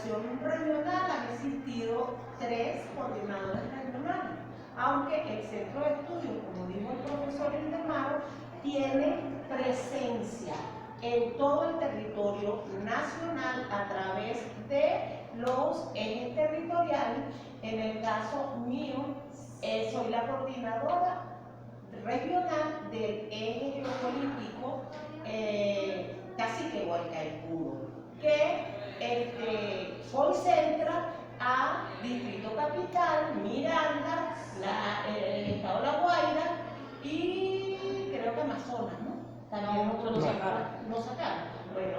educación regional han existido 3 coordinadores regionales, aunque el centro de estudio, como dijo el profesor Ildemaro, tiene presencia en todo el territorio nacional a través de los ejes territoriales. En el caso mío, soy la coordinadora regional del eje geopolítico Cacique Guaycaipuro, que concentra a Distrito Capital, Miranda, el estado de La Guaira y creo que Amazonas, ¿no? También no sacaron. Bueno,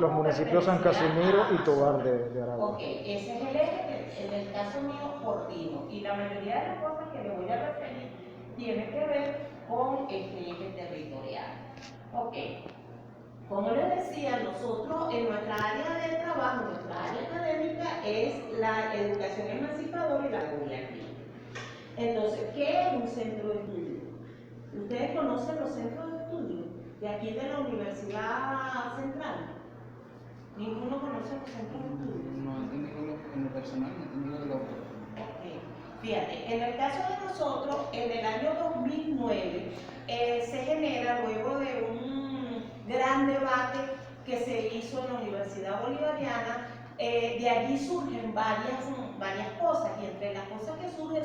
los municipios San Casimiro y Tobar de Aragua. Ok, ese es el eje que en el caso mío coordino, y la mayoría de las cosas que le voy a referir tiene que ver con este eje territorial. Ok, como les decía, nosotros en nuestra área de trabajo, nuestra área académica es la educación emancipadora y la comunitaria. Entonces, ¿qué es un centro de estudio? ¿Ustedes conocen los centros de estudio de aquí de la Universidad Central? ¿Ninguno conoce los centros de estudio? No he tenido en lo personal, no he tenido la oportunidad. Fíjate, en el caso de nosotros, en el año 2009 se genera, luego de un gran debate que se hizo en la Universidad Bolivariana, de allí surgen varias cosas, y entre las cosas que surge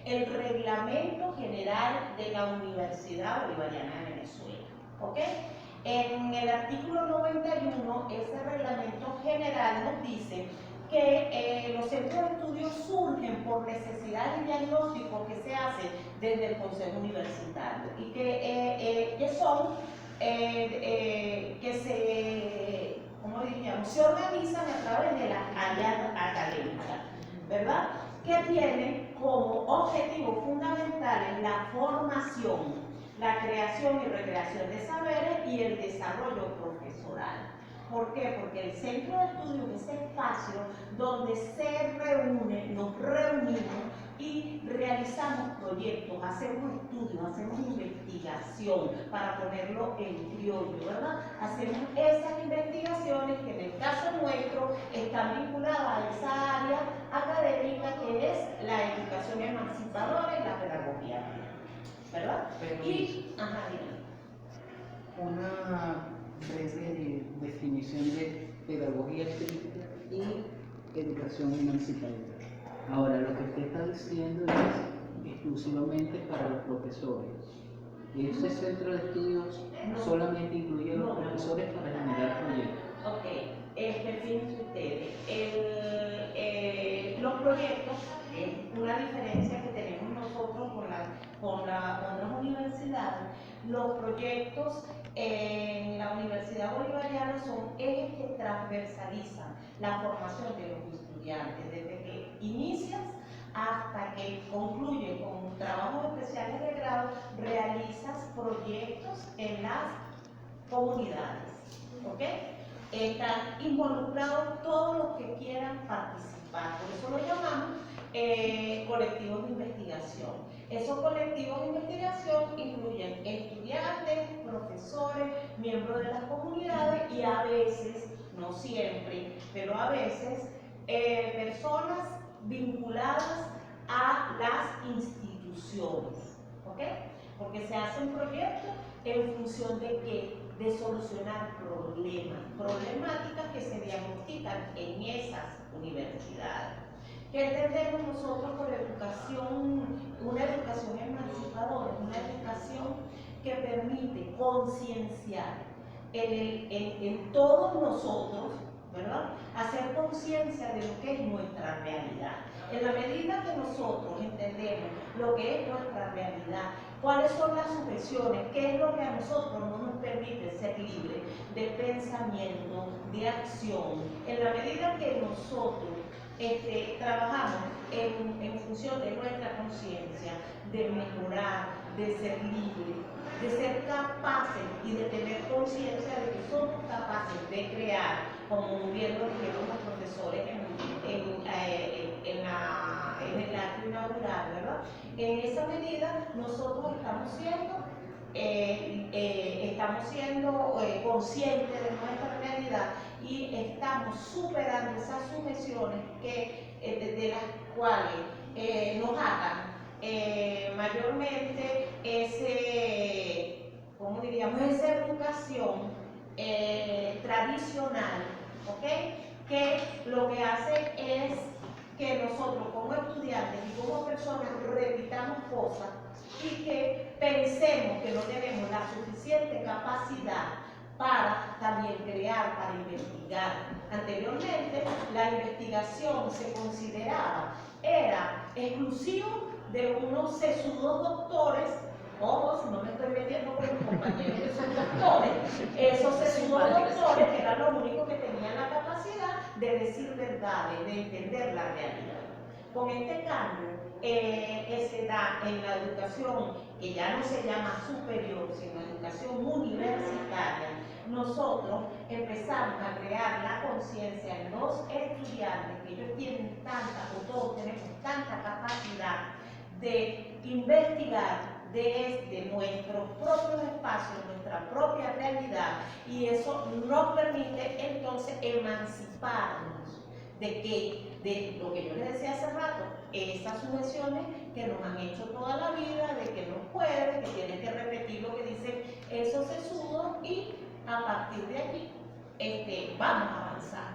el Reglamento General de la Universidad Bolivariana de Venezuela. ¿Ok? En el artículo 91, ese reglamento general nos dice que los centros de estudio surgen por necesidades diagnósticos que se hacen desde el Consejo Universitario y que son, que se, ¿cómo diríamos?, se organizan a través de las áreas académicas, ¿verdad? Que tienen como objetivo fundamental la formación, la creación y recreación de saberes y el desarrollo profesoral. ¿Por qué? Porque el centro de estudio es ese espacio donde nos reunimos y realizamos proyectos, hacemos estudios, hacemos investigación, para ponerlo en criollo, ¿verdad? Hacemos esas investigaciones que en el caso nuestro están vinculadas a esa área académica que es la educación emancipadora y la pedagogía, ¿verdad? Una breve definición de pedagogía crítica y educación emancipadora. Ahora, lo que usted está diciendo es exclusivamente para los profesores. Ese centro de estudios solamente incluye a los profesores para generar proyectos. Ok, fíjense ustedes, los proyectos, es una diferencia que tenemos nosotros con las otras universidades. Los proyectos en la Universidad Bolivariana son ejes que transversalizan la formación de los estudiantes, desde que inicias hasta que concluye con trabajos especiales de grado, realizas proyectos en las comunidades, ¿ok? Están involucrados todos los que quieran participar, por eso lo llamamos colectivos de investigación. Esos colectivos de investigación incluyen estudiantes, profesores, miembros de las comunidades y a veces, no siempre, pero a veces, personas vinculadas a las instituciones, ¿ok? Porque se hacen proyectos en función de qué? De solucionar problemáticas que se diagnostican en esas universidades. ¿Qué entendemos nosotros por educación? Una educación emancipadora, una educación que permite concienciar en todos nosotros, ¿verdad? Hacer conciencia de lo que es nuestra realidad. En la medida que nosotros entendemos lo que es nuestra realidad, cuáles son las sujeciones, qué es lo que a nosotros no nos permite ser libres de pensamiento, de acción, en la medida que nosotros trabajamos en función de nuestra conciencia, de mejorar, de ser libres, de ser capaces y de tener conciencia de que somos capaces de crear, como bien lo dijeron los profesores en el acto inaugural, ¿verdad? En esa medida nosotros estamos siendo conscientes de nuestra realidad y estamos superando esas sujeciones de las cuales nos atan mayormente ¿cómo diríamos? Esa educación tradicional, ¿ok? Que lo que hace es que nosotros como estudiantes y como personas repitamos cosas y que pensemos que no tenemos la suficiente capacidad para también crear, para investigar. Anteriormente, la investigación se consideraba, era exclusivo de unos sesudos doctores. Ojo, si no me estoy metiendo con mis compañeros que son doctores, esos sesudos doctores que eran los únicos que tenían la capacidad de decir verdades, de entender la realidad. Con este cambio que se da en la educación, que ya no se llama superior, sino educación universitaria, nosotros empezamos a crear la conciencia en los estudiantes, que ellos tienen tanta, o todos tenemos tanta capacidad de investigar desde nuestros propios espacios, nuestra propia realidad, y eso nos permite entonces emanciparnos de lo que yo les decía hace rato, esas sujeciones que nos han hecho toda la vida, de que no puede, que tiene que repetir lo que dicen esos sesudos, y a partir de aquí vamos a avanzar.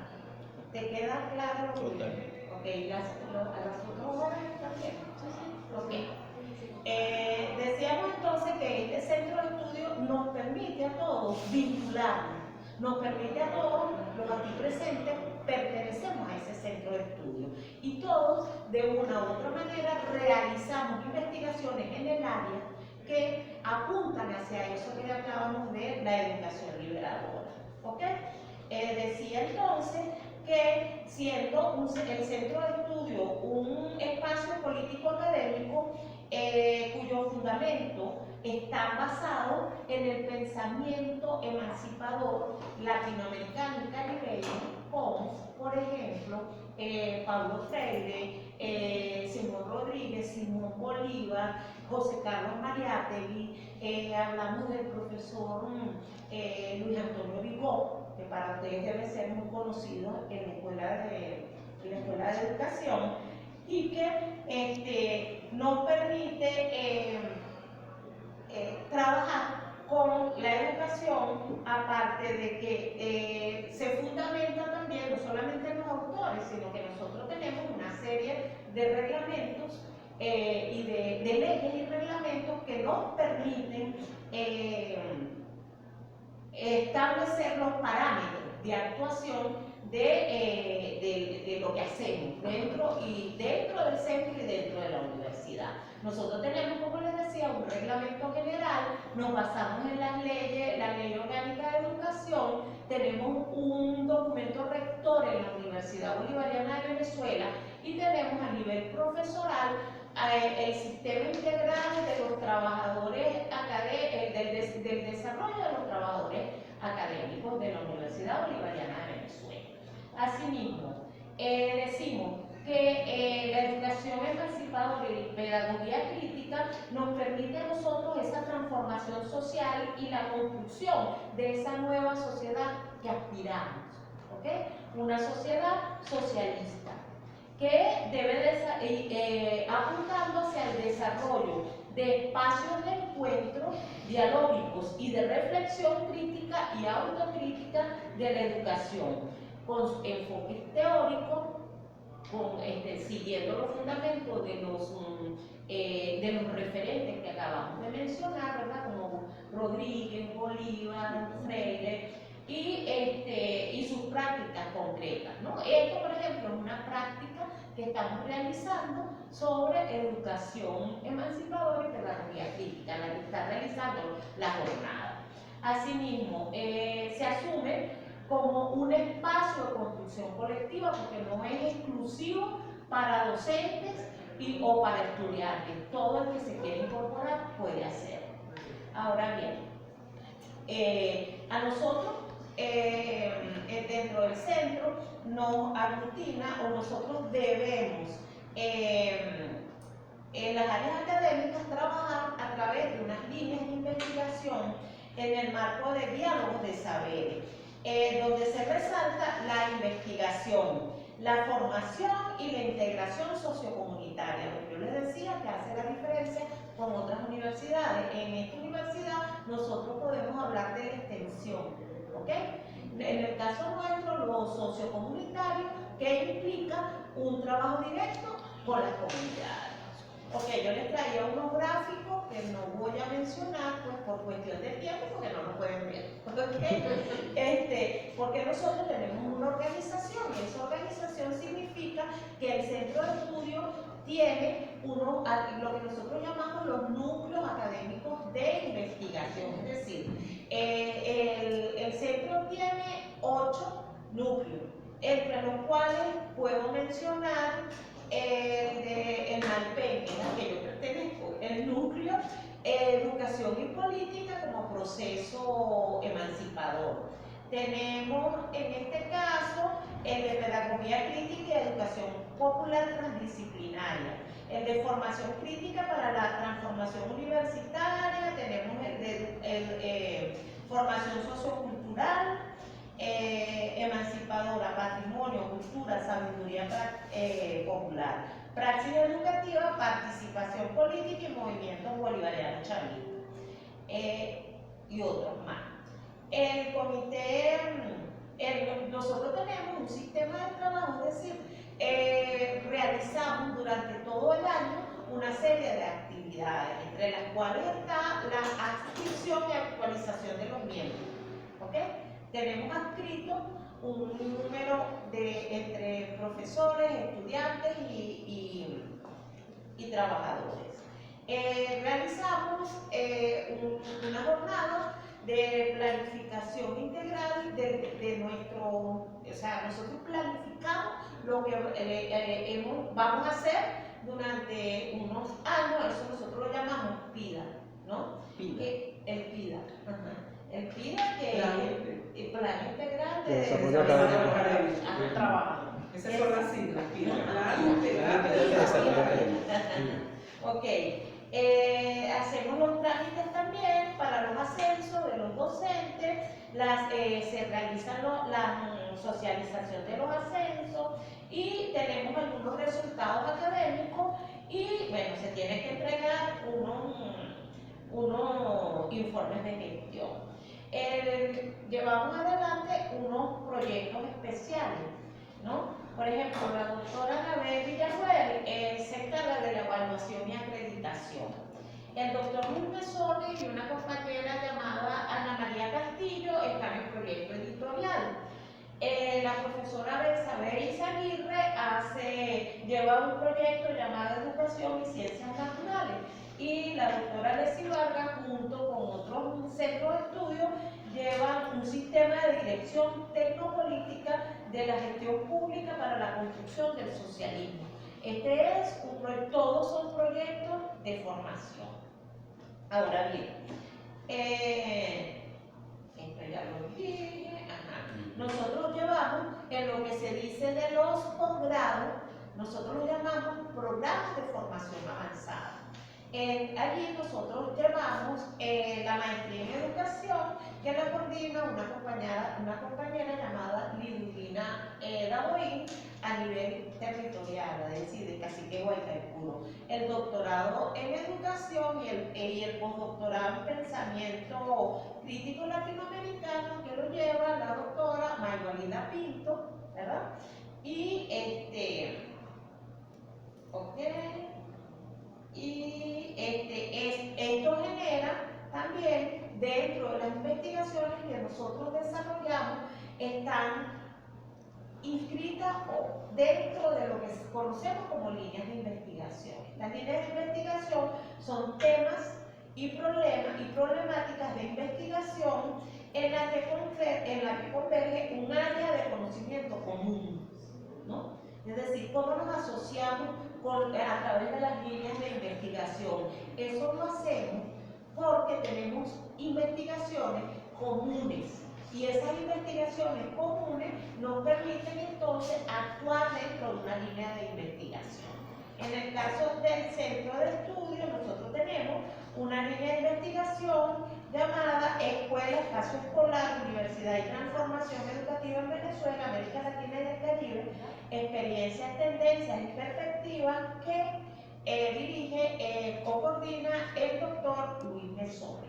¿Te queda claro? Totalmente. Ok, a las otras jóvenes también. Ok. Decíamos entonces que este centro de estudio nos permite a todos vincularnos, nos permite a todos los aquí presentes pertenecemos a ese centro de estudio y todos de una u otra manera realizamos investigaciones en el área que apuntan hacia eso que acabamos de la educación liberadora. ¿Ok? Decía entonces que siendo el centro de estudio un espacio político académico cuyo fundamento está basado en el pensamiento emancipador latinoamericano y caribeño, como por ejemplo Paulo Freire, Simón Rodríguez, Simón Bolívar, José Carlos Mariátegui, hablamos del profesor Luis Antonio Vigo, que para ustedes debe ser muy conocido en la escuela de educación, y que nos permite trabajar con la educación, aparte de que se fundamenta también no solamente en los autores, sino que nosotros tenemos una serie de reglamentos y de leyes y reglamentos que nos permiten establecer los parámetros de actuación de lo que hacemos dentro del centro y dentro de la universidad. Nosotros tenemos, como les decía, un reglamento general, nos basamos en las leyes, la Ley Orgánica de Educación, tenemos un documento rector en la Universidad Bolivariana de Venezuela y tenemos a nivel profesoral el sistema integral de los trabajadores del desarrollo de los trabajadores académicos de la Universidad Bolivariana de Venezuela. Asimismo, decimos que la educación emancipadora y pedagogía crítica nos permite a nosotros esa transformación social y la construcción de esa nueva sociedad que aspiramos, ¿okay? Una sociedad socialista que debe apuntando hacia el desarrollo de espacios de encuentro dialógicos y de reflexión crítica y autocrítica de la educación, con enfoques teóricos, siguiendo los fundamentos de los referentes que acabamos de mencionar, ¿verdad? Como Rodríguez, Bolívar, Freire, y sus prácticas concretas, ¿no? Esto, por ejemplo, es una práctica que estamos realizando sobre educación emancipadora y pedagogía crítica, la que está realizando la jornada. Asimismo, se asume como un espacio de construcción colectiva porque no es exclusivo para docentes o para estudiantes. Todo el que se quiere incorporar puede hacerlo. Ahora bien, a nosotros dentro del centro nos aglutina o nosotros debemos en las áreas académicas trabajar a través de unas líneas de investigación en el marco de diálogos de saberes. donde se resalta la investigación, la formación y la integración sociocomunitaria. Lo que yo les decía que hace la diferencia con otras universidades. En esta universidad nosotros podemos hablar de la extensión, ¿ok? En el caso nuestro, lo sociocomunitario, que implica un trabajo directo con las comunidades. Ok, yo les traía unos gráficos que no voy a mencionar pues, por cuestión de tiempo, porque no lo pueden ver. ¿Okay? Porque nosotros tenemos una organización, y esa organización significa que el centro de estudio tiene lo que nosotros llamamos los núcleos académicos de investigación. Es decir, el centro tiene 8 núcleos, entre los cuales puedo mencionar el NALPEN, que es al que yo pertenezco, el núcleo Educación y Política como proceso emancipador. Tenemos en este caso el de Pedagogía Crítica y Educación Popular Transdisciplinaria, el de Formación Crítica para la Transformación Universitaria, tenemos el de Formación Sociocultural, emancipadora, patrimonio, cultura, sabiduría popular, praxis educativa, participación política y movimientos bolivarianos chavistas, y otros más. El comité, nosotros tenemos un sistema de trabajo, es decir, realizamos durante todo el año una serie de actividades, entre las cuales está la adscripción y actualización de los miembros. ¿Okay? Tenemos adscrito un número entre profesores, estudiantes y trabajadores. Realizamos una jornada de planificación integral de nuestro, o sea, nosotros planificamos lo que vamos a hacer durante unos años, eso nosotros lo llamamos PIDA, ¿no? PIDA. El PIDA. El PIDA, que es el Plan Integral de Desarrollo académico. Trabajo. Esas son las siglas, PIDA. Plan Integral de Desarrollo Desarrollo académico. Ok. Hacemos los trámites también para los ascensos de los docentes, se realizan la socialización de los ascensos y tenemos algunos resultados académicos y bueno, se tiene que entregar unos informes de gestión. Llevamos adelante unos proyectos especiales, ¿no? Por ejemplo, la doctora Anabel Villarruel se encarga de la evaluación y acreditación. El doctor Luis Mesoni y una compañera llamada Ana María Castillo están en el proyecto editorial. La profesora Belsabé Izaguirre lleva un proyecto llamado Educación y Ciencias Naturales. Y la doctora Leslie Vargas, junto con otros centros de estudio, lleva un sistema de dirección tecnopolítica de la gestión pública para la construcción del socialismo. Todos son proyectos de formación. Ahora bien, esto ya lo dije. Nosotros llevamos, en lo que se dice de los posgrados, nosotros lo llamamos programas de formación avanzada. Allí nosotros llevamos la maestría en educación, que la coordina una compañera llamada Liduvina Daboín a nivel territorial, es decir, de Cacique Guaycaipuro. El doctorado en educación y el postdoctorado en pensamiento crítico latinoamericano, que lo lleva la doctora Mayvalina Pinto, ¿verdad? Y esto genera también, dentro de las investigaciones que nosotros desarrollamos, están inscritas dentro de lo que conocemos como líneas de investigación. Estas líneas de investigación son temas y problemáticas de investigación en la que converge un área de conocimiento común, ¿no? Es decir, cómo nos asociamos a través de las líneas de investigación. Eso lo hacemos porque tenemos investigaciones comunes y esas investigaciones comunes nos permiten entonces actuar dentro de una línea de investigación. En el caso del centro de estudio, nosotros tenemos una línea de investigación llamada Escuela, Espacio Escolar, Universidad y Transformación Educativa en Venezuela, América Latina y el Caribe, experiencias, tendencias y perspectivas que dirige o coordina el doctor Luis Mesone.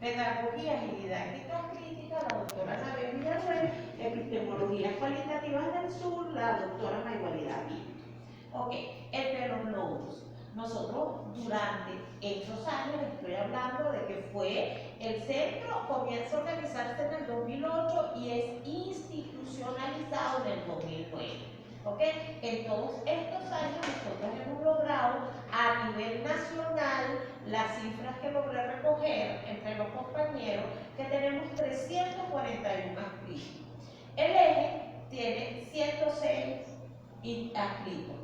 Pedagogías y didácticas críticas, la doctora Anabel Villarruel, epistemologías cualitativas del sur, la doctora Maygualidad Pinto. Ok, entre los logros. Nosotros durante estos años, estoy hablando de que fue el centro, comienza a organizarse en el 2008 y es institucionalizado en el 2009. ¿Ok? En todos estos años nosotros hemos logrado a nivel nacional las cifras que logré recoger entre los compañeros, que tenemos 341 adscritos. El eje tiene 106 adscritos.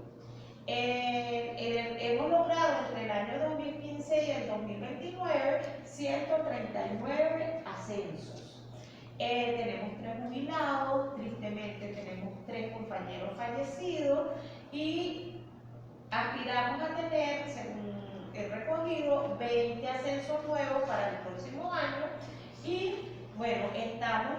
Hemos logrado entre el año 2015 y el 2029 139 ascensos. Tenemos 3 jubilados, tristemente tenemos 3 compañeros fallecidos y aspiramos a tener, según el recogido, 20 ascensos nuevos para el próximo año y bueno, estamos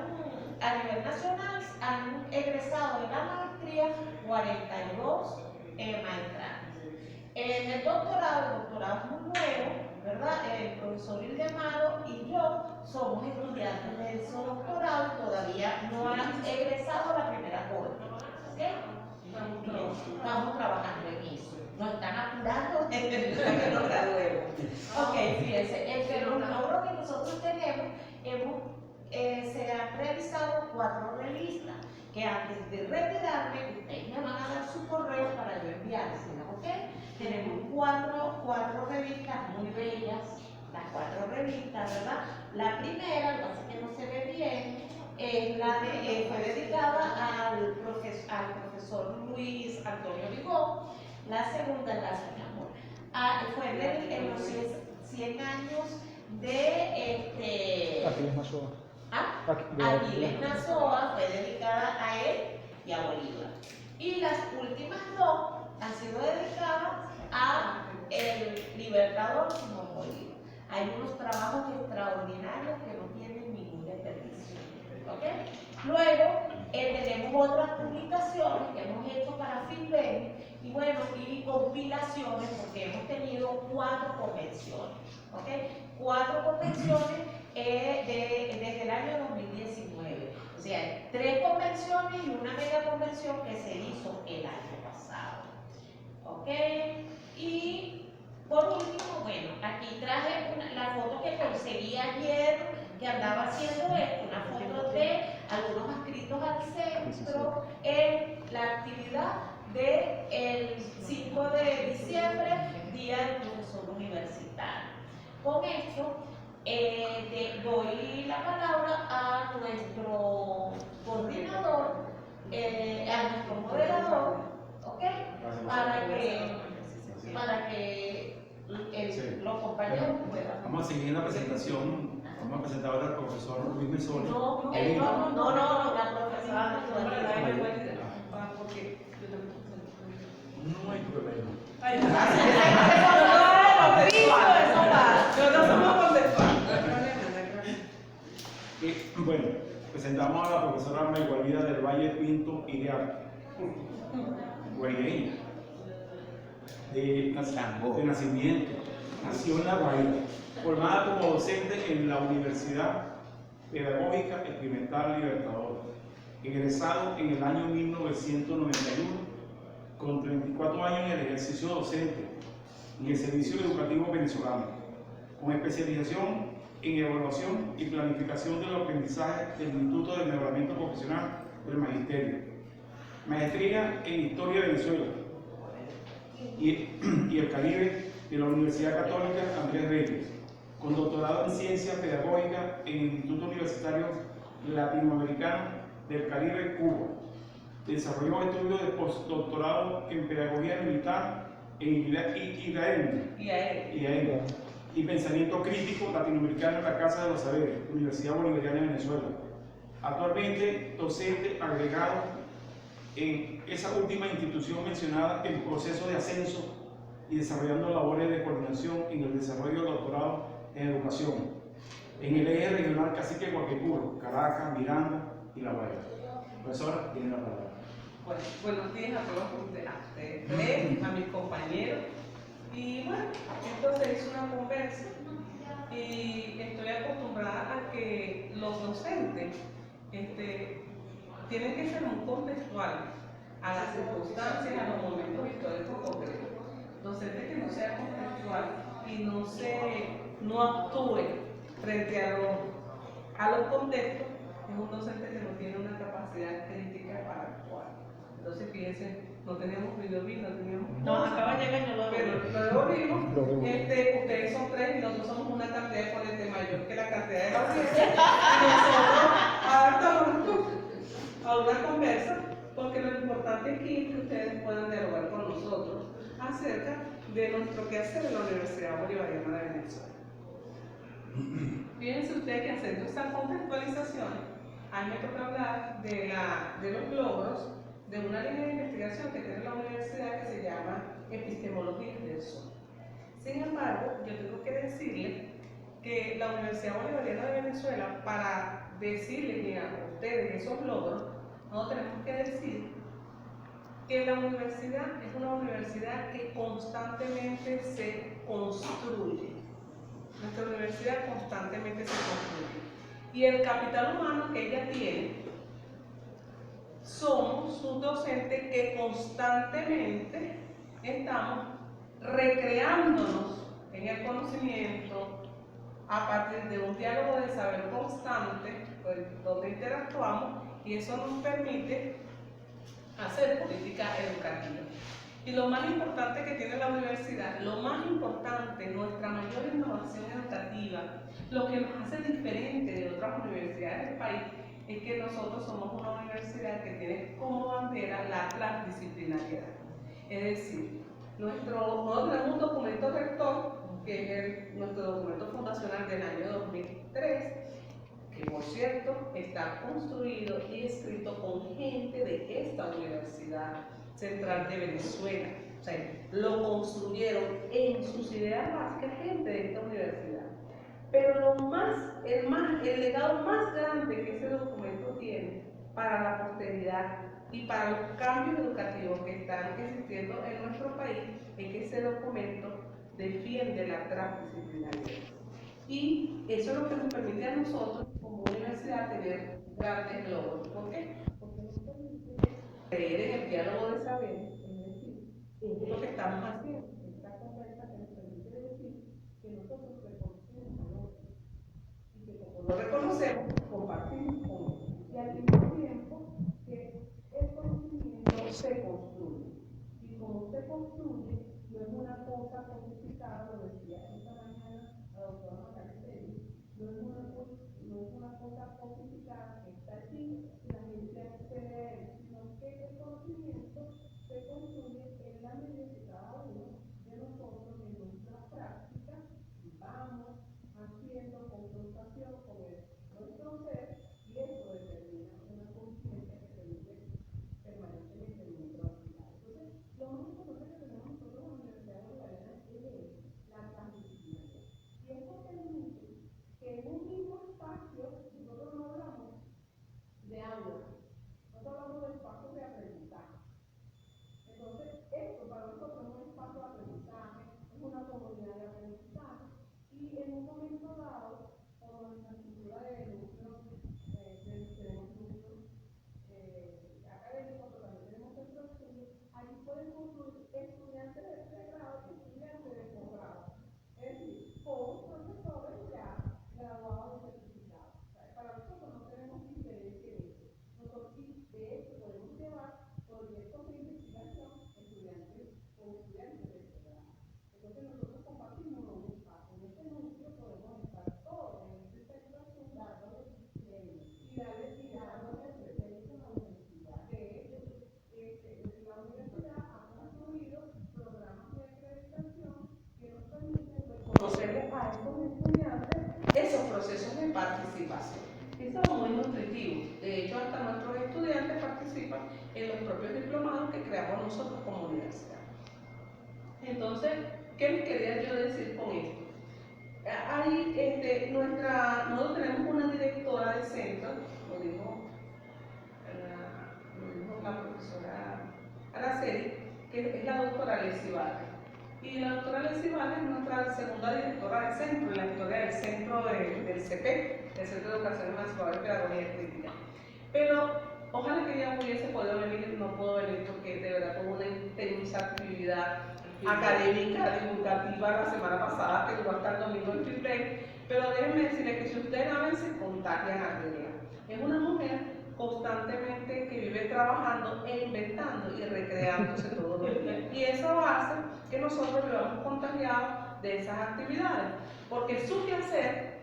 a nivel nacional, han egresado de la maestría 42 maestrantes. En el doctorado es muy nuevo, ¿verdad? El profesor Ildemaro y yo somos estudiantes de ese doctorado, todavía no han egresado la primera corte, ¿ok? Estamos trabajando en eso, nos están apurando desde que nos graduemos. Ok, fíjense, entre los logros que nosotros tenemos, se han realizado 4 revistas, que antes de retirarme, ustedes me van a dar su correo para yo enviárselas, ¿ok? Tenemos 4 revistas muy bellas, las 4 revistas, ¿verdad? La primera, lo que pasa es que no se ve bien, es fue dedicada al profesor Luis Antonio Ligó. La segunda, gracias mi amor, fue en los 100 años de Aquiles Nazoa. Aquiles Nazoa, fue dedicada a él y a Bolívar. Y las últimas 2 han sido dedicadas a el libertador Simón Bolívar. Hay unos trabajos extraordinarios que no tienen ningún desperdicio. ¿Okay? Luego tenemos otras publicaciones que hemos hecho para Filben y bueno, y compilaciones porque hemos tenido 4 convenciones. ¿Okay? 4 convenciones desde el año 2019. O sea, 3 convenciones y una mega convención que se hizo el año pasado. ¿Ok? Y por último, bueno, aquí traje la foto que conseguí ayer, que andaba haciendo esto, una foto de algunos adscritos al centro en la actividad del 5 de diciembre, Día del Profesor Universitario. Con esto, doy la palabra a nuestro coordinador, a nuestro moderador, ¿ok? Para que los compañeros puedan. Vamos a seguir en la presentación. Vamos a presentar ahora al profesor Luis Mesone. No, la profesora No hay problema. Bueno, presentamos a la profesora Maygualidad del Valle Pinto Iriarte, guayireña, de nacimiento, nació en La Guaira, formada como docente en la Universidad Pedagógica Experimental Libertador, egresado en el año 1991, con 34 años en el ejercicio docente en el Servicio Educativo Venezolano, con especialización en evaluación y planificación del aprendizaje del Instituto de Mejoramiento Profesional del Magisterio, maestría en Historia de Venezuela y el Caribe de la Universidad Católica Andrés Reyes, con doctorado en Ciencia Pedagógica en el Instituto Universitario Latinoamericano del Caribe, Cuba. Desarrolló estudios de postdoctorado en Pedagogía Militar en IAEM y Pensamiento Crítico Latinoamericano en la Casa de los Saberes, Universidad Bolivariana de Venezuela. Actualmente docente agregado en esa última institución mencionada en proceso de ascenso y desarrollando labores de coordinación en el desarrollo del doctorado en educación. en el eje regional Cacique Guapicuro, Caracas, Miranda y La Guaira. Profesora, tiene la palabra. Bueno, buenos días a todos ustedes, a mis compañeros. Y bueno, esto se hizo una conversa y estoy acostumbrada a que los docentes tienen que ser muy contextuales a las circunstancias, a los momentos históricos concretos. Docente que no sea contextual y no actúe frente a los contextos, es un docente que no tiene una capacidad crítica para actuar. Entonces, fíjense, no teníamos video, no teníamos. No, acaba de llegar y no lo Pero veo. lo vimos. Ustedes son 3 y nosotros somos una cantidad de ponentes mayor que la cantidad de audiencia. Y nosotros adaptamos a una conversa, porque lo importante aquí es que ustedes puedan dialogar con nosotros acerca de nuestro quehacer en la Universidad Bolivariana de Venezuela. Fíjense ustedes que haciendo estas contextualizaciones, a mí me toca hablar de los logros de una línea de investigación que tiene la universidad que se llama Epistemología del Sol. Sin embargo, yo tengo que decirles que la Universidad Bolivariana de Venezuela, para decirles a ustedes esos logros, no tenemos que decir que la universidad es una universidad que constantemente se construye. Nuestra universidad constantemente se construye. Y el capital humano que ella tiene somos sus docentes que constantemente estamos recreándonos en el conocimiento a partir de un diálogo de saber constante, pues, donde interactuamos, y eso nos permite hacer política educativa. Y lo más importante que tiene la universidad, lo más importante, nuestra mayor innovación educativa, lo que nos hace diferente de otras universidades del país, es que nosotros somos una universidad que tiene como bandera la transdisciplinariedad. Es decir, nosotros tenemos un documento rector, que es nuestro documento fundacional del año 2003, que por cierto está construido y escrito con gente de esta Universidad Central de Venezuela. O sea, lo construyeron en sus ideas básicas gente de esta universidad. Pero el legado más grande que ese documento tiene para la posteridad y para los cambios educativos que están existiendo en nuestro país es que ese documento defiende la transdisciplinariedad. Y eso es lo que nos permite a nosotros, como universidad, tener grandes logros. ¿Por qué? Porque nos permite creer en el diálogo de saberes, es decir, es lo que estamos haciendo. Esta conversa que nos permite decir que nosotros reconocemos valores y que como lo reconocemos, compartimos con ellos. Y al mismo tiempo que el conocimiento se construye. Y como se construye, no es una cosa codificada, lo decía esta mañana la doctora Macaritelli, no es una cosa codificada que está allí y la gente accede a él, sino que el conocimiento se construye en la medida que cada uno de nosotros en nuestra práctica vamos haciendo confrontación con nuestro ser, y eso determina una conciencia que permite permanentemente en nuestra actividad. Entonces, lo más importante que tenemos nosotros en la Universidad Bolivariana es la transdisciplinaridad. Y esto permite que en un mismo espacio, nosotros no hablamos de aula, nosotros hablamos de espacios de aprendizaje. Entonces, esto para nosotros es un espacio de aprendizaje, es una comunidad de aprendizaje, y en un momento dado, por nuestra estructura de núcleos, tenemos núcleos académicos, pero también tenemos centros de estudio, allí pueden concluir estudiantes de pregrado y estudiantes de posgrado. Es decir, con profesores ya graduados y certificados. O sea, para nosotros no tenemos diferencia en eso. Nosotros, de hecho, podemos llevar proyectos de investigación con estudiantes de posgrado. Entonces, nosotros compartimos un espacio. En este núcleo podemos estar todos en esta situación dándoles y dándoles presencia a la universidad. De hecho, la universidad ha construido programas de acreditación que nos permiten reconocerles a estos estudiantes esos procesos de participación. Y son muy nutritivos. De hecho, hasta nuestros estudiantes participan en los propios diplomados que creamos nosotros como universidad. Entonces, ¿qué les quería yo decir con esto? Nosotros tenemos una directora de centro, lo dijo la profesora Araceli, que es la doctora Leslie Vargas. Y la doctora Leslie Vargas es nuestra segunda directora del centro, en la historia del centro del CP, del Centro de Educación Emancipadora y Pedagogía Crítica. Pero ojalá que ella hubiese podido venir, no puedo venir porque de verdad tuvo una intensa actividad académica, divulgativa la semana pasada, que duró hasta el domingo en Fipley. Pero déjenme decirles que si ustedes la ven, se contagian a verla. Es una mujer constantemente que vive trabajando e inventando y recreándose todos los días. Y eso hace que nosotros vivamos contagiados de esas actividades, porque su quehacer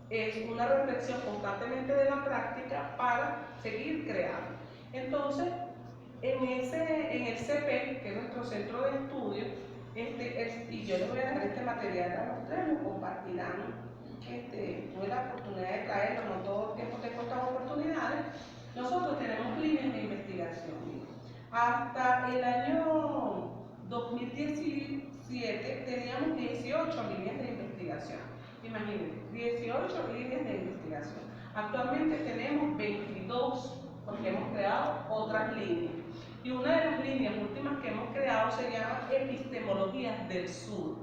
es una reflexión constantemente de la práctica para seguir creando. Entonces, en el CP, que es nuestro centro de estudio, y yo les voy a dejar este material a ustedes, lo compartirán. Tuve la oportunidad de traerlo, no todo el tiempo tengo estas oportunidades. Nosotros tenemos líneas de investigación. Hasta el año 2017 teníamos 18 líneas de investigación. Imagínense, 18 líneas de investigación. Actualmente tenemos 22 porque hemos creado otras líneas. Y una de las líneas últimas que hemos creado se llama Epistemologías del Sur.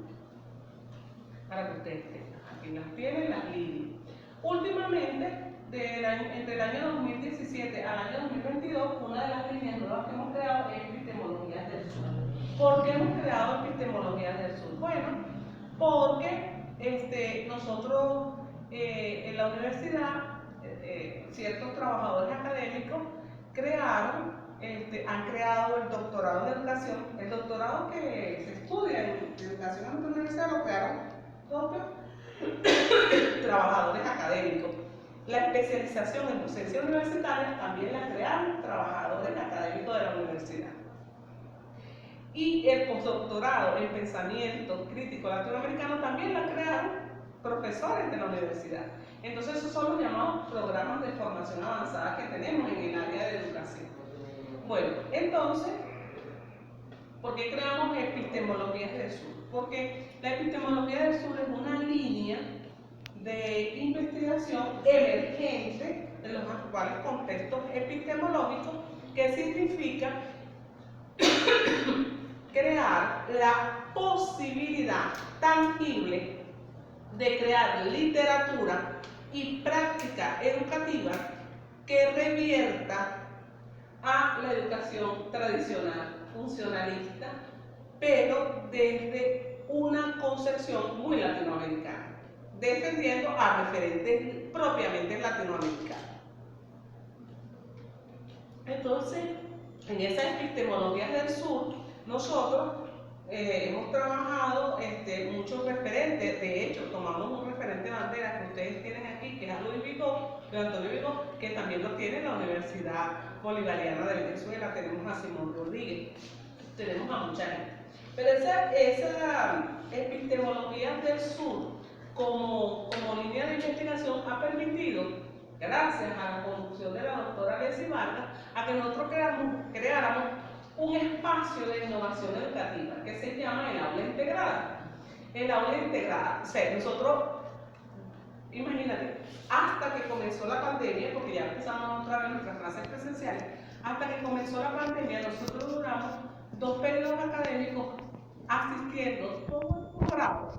Para que ustedes tengan, aquí las tienen las líneas. Últimamente, entre el año 2017 al año 2022, una de las líneas nuevas que hemos creado es Epistemologías del Sur. ¿Por qué hemos creado Epistemologías del Sur? Bueno, porque nosotros en la universidad, ciertos trabajadores académicos han creado el doctorado de educación, el doctorado que se estudia en educación en la universidad lo crearon propios trabajadores académicos. La especialización en docencia universitaria también la crearon trabajadores académicos de la universidad. Y el postdoctorado en pensamiento crítico latinoamericano también la crearon profesores de la universidad. Entonces esos son los llamados programas de formación avanzada que tenemos en el área de educación. Bueno, entonces, ¿por qué creamos Epistemologías del Sur? Porque la Epistemología del Sur es una línea de investigación emergente de los actuales contextos epistemológicos, que significa crear la posibilidad tangible de crear literatura y práctica educativa que revierta a la educación tradicional, funcionalista, pero desde una concepción muy latinoamericana, defendiendo a referentes propiamente latinoamericanos. Entonces, en esas epistemologías del sur, nosotros hemos trabajado muchos referentes. De hecho, tomamos un referente de bandera que ustedes tienen aquí, que es Antonio Vigo, que también lo tiene la Universidad Bolivariana de Venezuela. Tenemos a Simón Rodríguez, tenemos a mucha gente. Pero esa epistemología del sur, como línea de investigación, ha permitido, gracias a la conducción de la doctora Leslie Vargas, a que nosotros creáramos un espacio de innovación educativa que se llama el aula integrada. El aula integrada, o sea, nosotros, imagínate, hasta que comenzó la pandemia, porque ya empezamos otra vez nuestras clases presenciales, hasta que comenzó la pandemia, nosotros duramos 2 periodos académicos asistiendo todo el programa,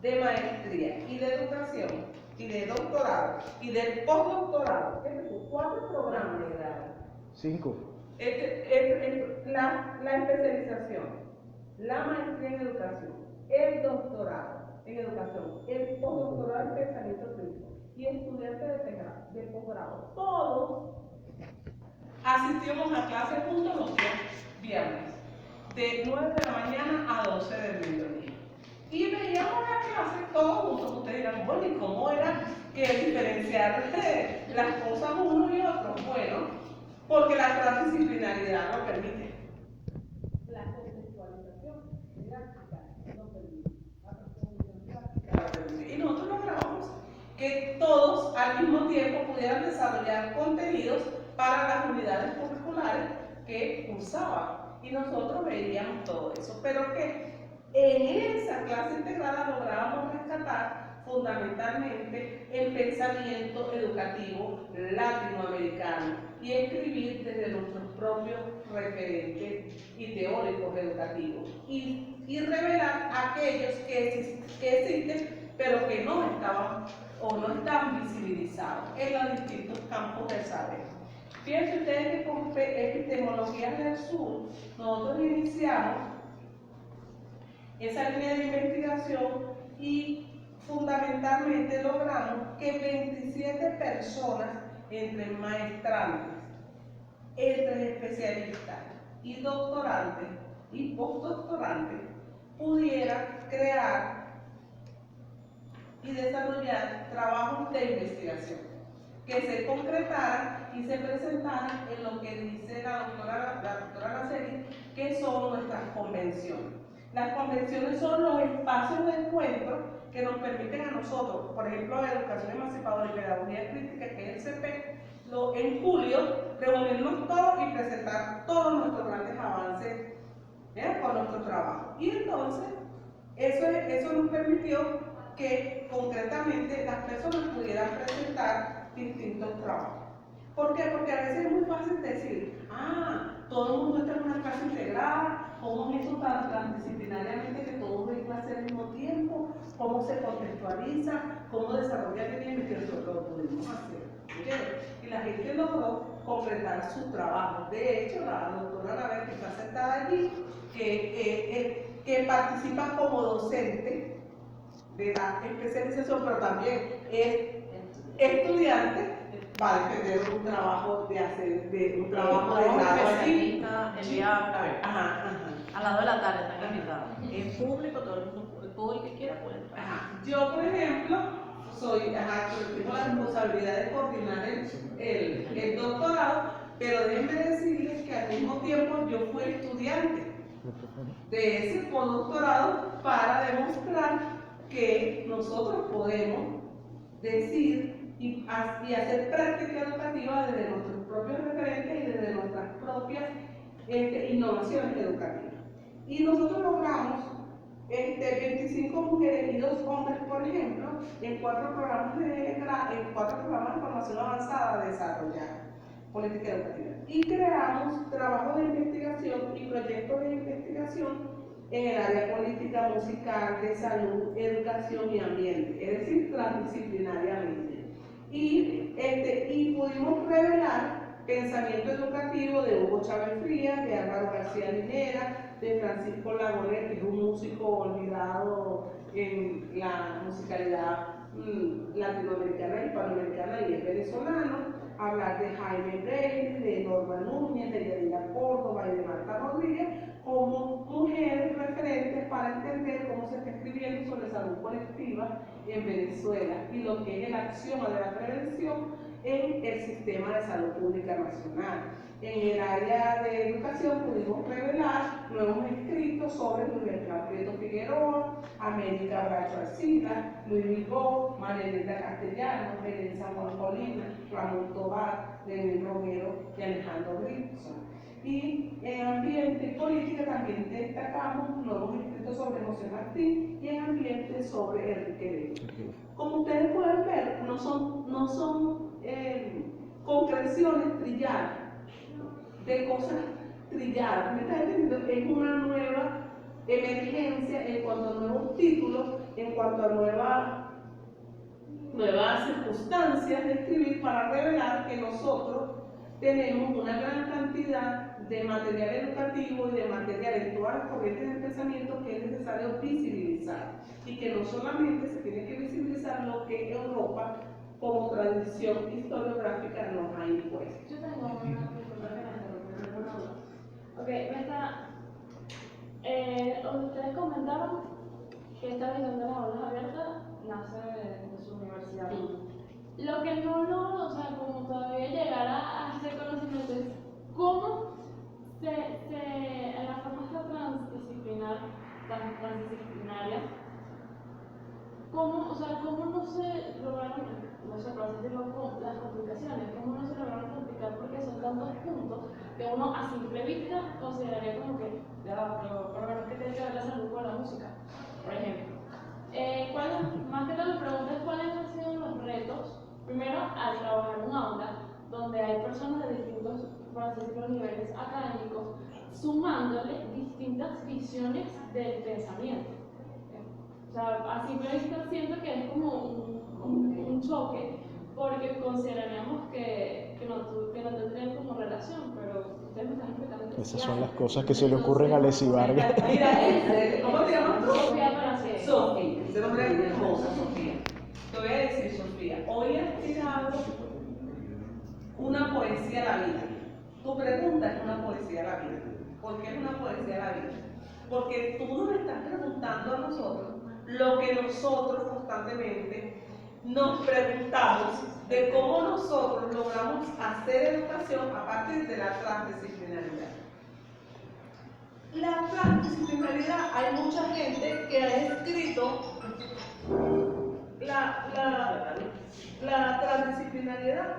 de maestría y de educación y de doctorado y del postdoctorado, 4 programas de grado. 5. La especialización, la maestría en educación, el doctorado en educación, el postdoctorado en pensamiento crítico y estudiantes de posgrado, todos asistimos a clases juntos los días viernes, de 9 de la mañana a 12 del mediodía. Y veíamos las clases todos juntos. Ustedes dirán, bueno, ¿y cómo era que diferenciar las cosas uno y otro? Bueno, porque la transdisciplinaridad lo permite. La conceptualización didáctica lo permite. La transformación didáctica lo permite. Y nosotros logramos que todos al mismo tiempo pudieran desarrollar contenidos para las unidades curriculares que cursaban. Y nosotros veíamos todo eso. Pero que En esa clase integrada lográbamos rescatar fundamentalmente el pensamiento educativo latinoamericano y escribir desde nuestros propios referentes y teóricos educativos y revelar aquellos que existen pero que no estaban o no están visibilizados en los distintos campos del saber. Fíjense ustedes que con Epistemologías del Sur nosotros iniciamos esa línea de investigación y fundamentalmente logramos que 27 personas, entre maestrantes, entre especialistas y doctorantes y postdoctorantes, pudieran crear y desarrollar trabajos de investigación que se concretaran y se presentaran en lo que dice la doctora Araceli, que son nuestras convenciones. Las convenciones son los espacios de encuentro que nos permiten a nosotros, por ejemplo, Educación Emancipadora y Pedagogía Crítica, que es el CP, en julio, reunirnos todos y presentar todos nuestros grandes avances con nuestro trabajo. Y entonces, eso nos permitió que concretamente las personas pudieran presentar distintos trabajos. ¿Por qué? Porque a veces es muy fácil decir, todo el mundo está en una clase integrada, cómo es eso tan transdisciplinariamente que todos ven clase al mismo tiempo, cómo se contextualiza, cómo desarrolla la investigación, lo pudimos hacer. ¿Entiendes? Y la gente logró completar sus trabajos. De hecho, la doctora Anabel, que está sentada allí, que participa como docente de la especialización, pero también es estudiante, va a defender un trabajo de grado allí. El día a las 2 de la tarde está invitado. Es público, todo el que quiera puede entrar. Yo, por ejemplo, tengo la responsabilidad de coordinar el doctorado, pero déjenme decirles que al mismo tiempo yo fui estudiante de ese postdoctorado para demostrar que nosotros podemos decir y hacer práctica educativa desde nuestros propios referentes y desde nuestras propias innovaciones educativas. Y nosotros logramos 25 mujeres y 2 hombres, por ejemplo, en 4 programas de formación avanzada de desarrollar política educativa. Y creamos trabajos de investigación y proyectos de investigación en el área política, musical, de salud, educación y ambiente, es decir, transdisciplinariamente. Y pudimos revelar pensamiento educativo de Hugo Chávez Frías, de Álvaro García Linera, de Francisco Lagoner, que es un músico olvidado en la musicalidad latinoamericana, hispanoamericana y es venezolano, hablar de Jaime Brenes, de Norma Núñez, de Yadira Córdoba y de Marta Rodríguez, como mujeres referentes para entender cómo se está escribiendo sobre salud colectiva en Venezuela y lo que es el axioma de la prevención en el sistema de salud pública nacional. En el área de educación pudimos revelar nuevos escritos sobre Luis Beltrán Prieto Figueroa, América Bracho Arcila, Luis Vigó, Marielita Castellanos, Belén Samuel Colina, Ramón Tobar, Lenín Romero y Alejandro Gibson. Y en ambiente y política también destacamos nuevos escritos sobre José Martín y en ambiente sobre Enrique Bello. Como ustedes pueden ver, no son concreciones trilladas, de cosas trilladas. ¿Me está entendiendo? Es una nueva emergencia en cuanto a nuevos títulos, en cuanto a nuevas circunstancias de escribir para revelar que nosotros tenemos una gran cantidad de material educativo y de material en todas las corrientes de pensamiento que es necesario visibilizar y que no solamente se tiene que visibilizar lo que Europa como tradición historiográfica nos ha impuesto. Yo tengo una pregunta que me una duda. Ok, ustedes comentaron que esta visión de las aulas abiertas nace de su universidad. Lo que no logro, o sea, como todavía llegar a ese conocimiento es cómo en las formas transdisciplinarias, cómo no se lograron, no sé, por así decirlo, las complicaciones, cómo no se lograron complicar porque son tantos puntos que uno a simple vista consideraría como que, ya, pero por lo menos que tiene que ver la salud con la música. Por ejemplo, más que todo me preguntas cuáles han sido los retos, primero al trabajar en un aula donde hay personas de distintos, por así decirlo, niveles académicos, sumándole distintas visiones del pensamiento. O sea, a simple vista siento que es como un choque, porque consideraríamos que no tendrían como relación, pero ustedes me están explicando que Esas sí son hay. las cosas que se le ocurren a Leslie Vargas. Mira, ¿cómo te llamas tú? Sofía Palacios. Sofía, ese nombre es hermoso, Sofía. Te voy a decir, Sofía, hoy has tirado una poesía a la vida. Tu pregunta es una poesía a la vida. ¿Por qué es una poesía a la vida? Porque tú nos estás preguntando a nosotros lo que nosotros constantemente nos preguntamos de cómo nosotros logramos hacer educación a partir de la transdisciplinaridad. La transdisciplinaridad, hay mucha gente que ha escrito la transdisciplinaridad.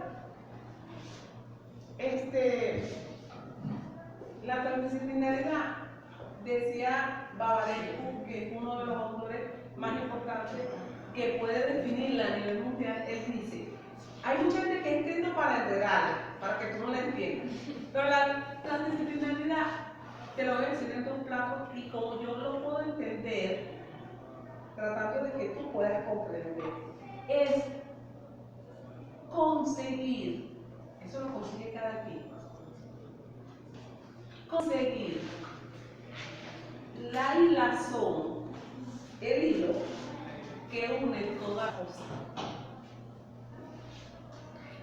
La transdisciplinaridad, decía Babarenko, que es uno de los autores más importantes que puede definirla a nivel mundial. Él dice, hay mucha gente que ha escrito para enredarla, para que tú no la entiendas, pero la transdisciplinaridad, te lo voy a decir en dos platos y como yo lo puedo entender, tratando de que tú puedas comprender, es conseguir, eso lo consigue cada quien, conseguir la hilazón, el hilo que une toda cosa.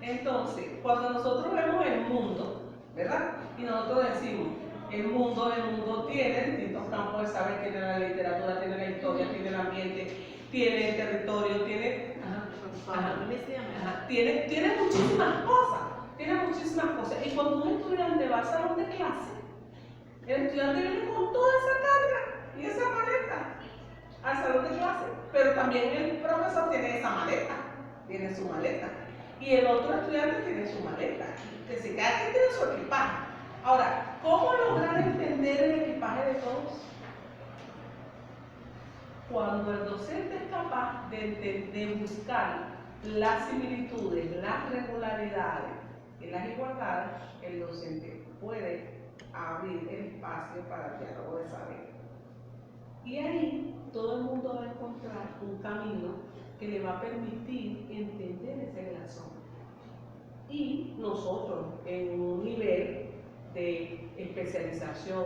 Entonces, cuando nosotros vemos el mundo, ¿verdad? Y nosotros decimos, el mundo tiene distintos campos de saber, tiene la literatura, tiene la historia, tiene el ambiente, tiene el territorio, tiene muchísimas cosas. Y cuando un estudiante va al salón de clase, el estudiante viene con toda esa carga y esa maleta al salón de clase, pero también el profesor tiene esa maleta, tiene su maleta, y el otro estudiante tiene su maleta, que si cada quien tiene su equipaje. Ahora, ¿cómo lograr entender el equipaje de todos? Cuando el docente es capaz de buscar las similitudes, las regularidades y las igualdades, el docente puede abrir el espacio para el diálogo de saber. Y ahí todo el mundo va a encontrar un camino que le va a permitir entender esa relación. Y nosotros, en un nivel de especialización,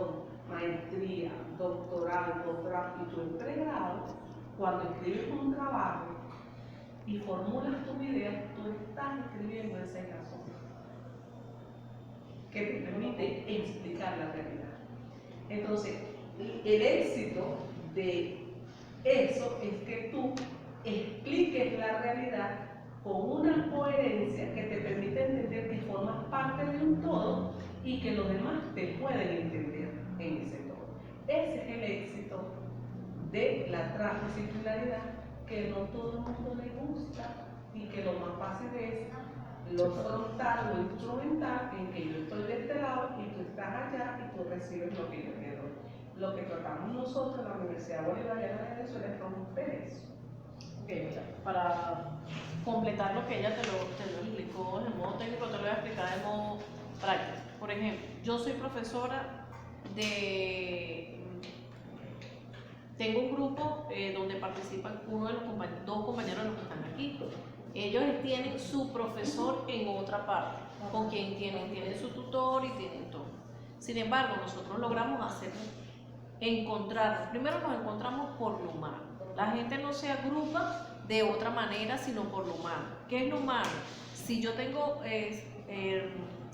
maestría, doctorado, posgrado y tu pregrado, cuando escribes un trabajo y formulas tu idea, tú estás escribiendo esa razón que te permite explicar la realidad. Entonces, el éxito de eso es que tú expliques la realidad con una coherencia que te permite entender que formas parte de un todo y que los demás te pueden entender en ese todo. Ese es el éxito de la transdisciplinaridad, que no todo el mundo le gusta y que lo más fácil es lo frontal, lo instrumental, en que yo estoy de este lado y tú estás allá y tú recibes lo que yo te doy. Lo que tratamos nosotros en la Universidad Bolivariana de Venezuela es romper eso. Okay, mira, para completar lo que ella te lo explicó de modo técnico, te lo voy a explicar de modo práctico. Por ejemplo, yo soy profesora tengo un grupo donde participan dos compañeros de los que están aquí. Ellos tienen su profesor en otra parte, con quien tienen su tutor y tienen todo. Sin embargo, nosotros logramos encontrarnos. Primero nos encontramos por lo humano. La gente no se agrupa de otra manera, sino por lo humano. ¿Qué es lo humano? Si yo tengo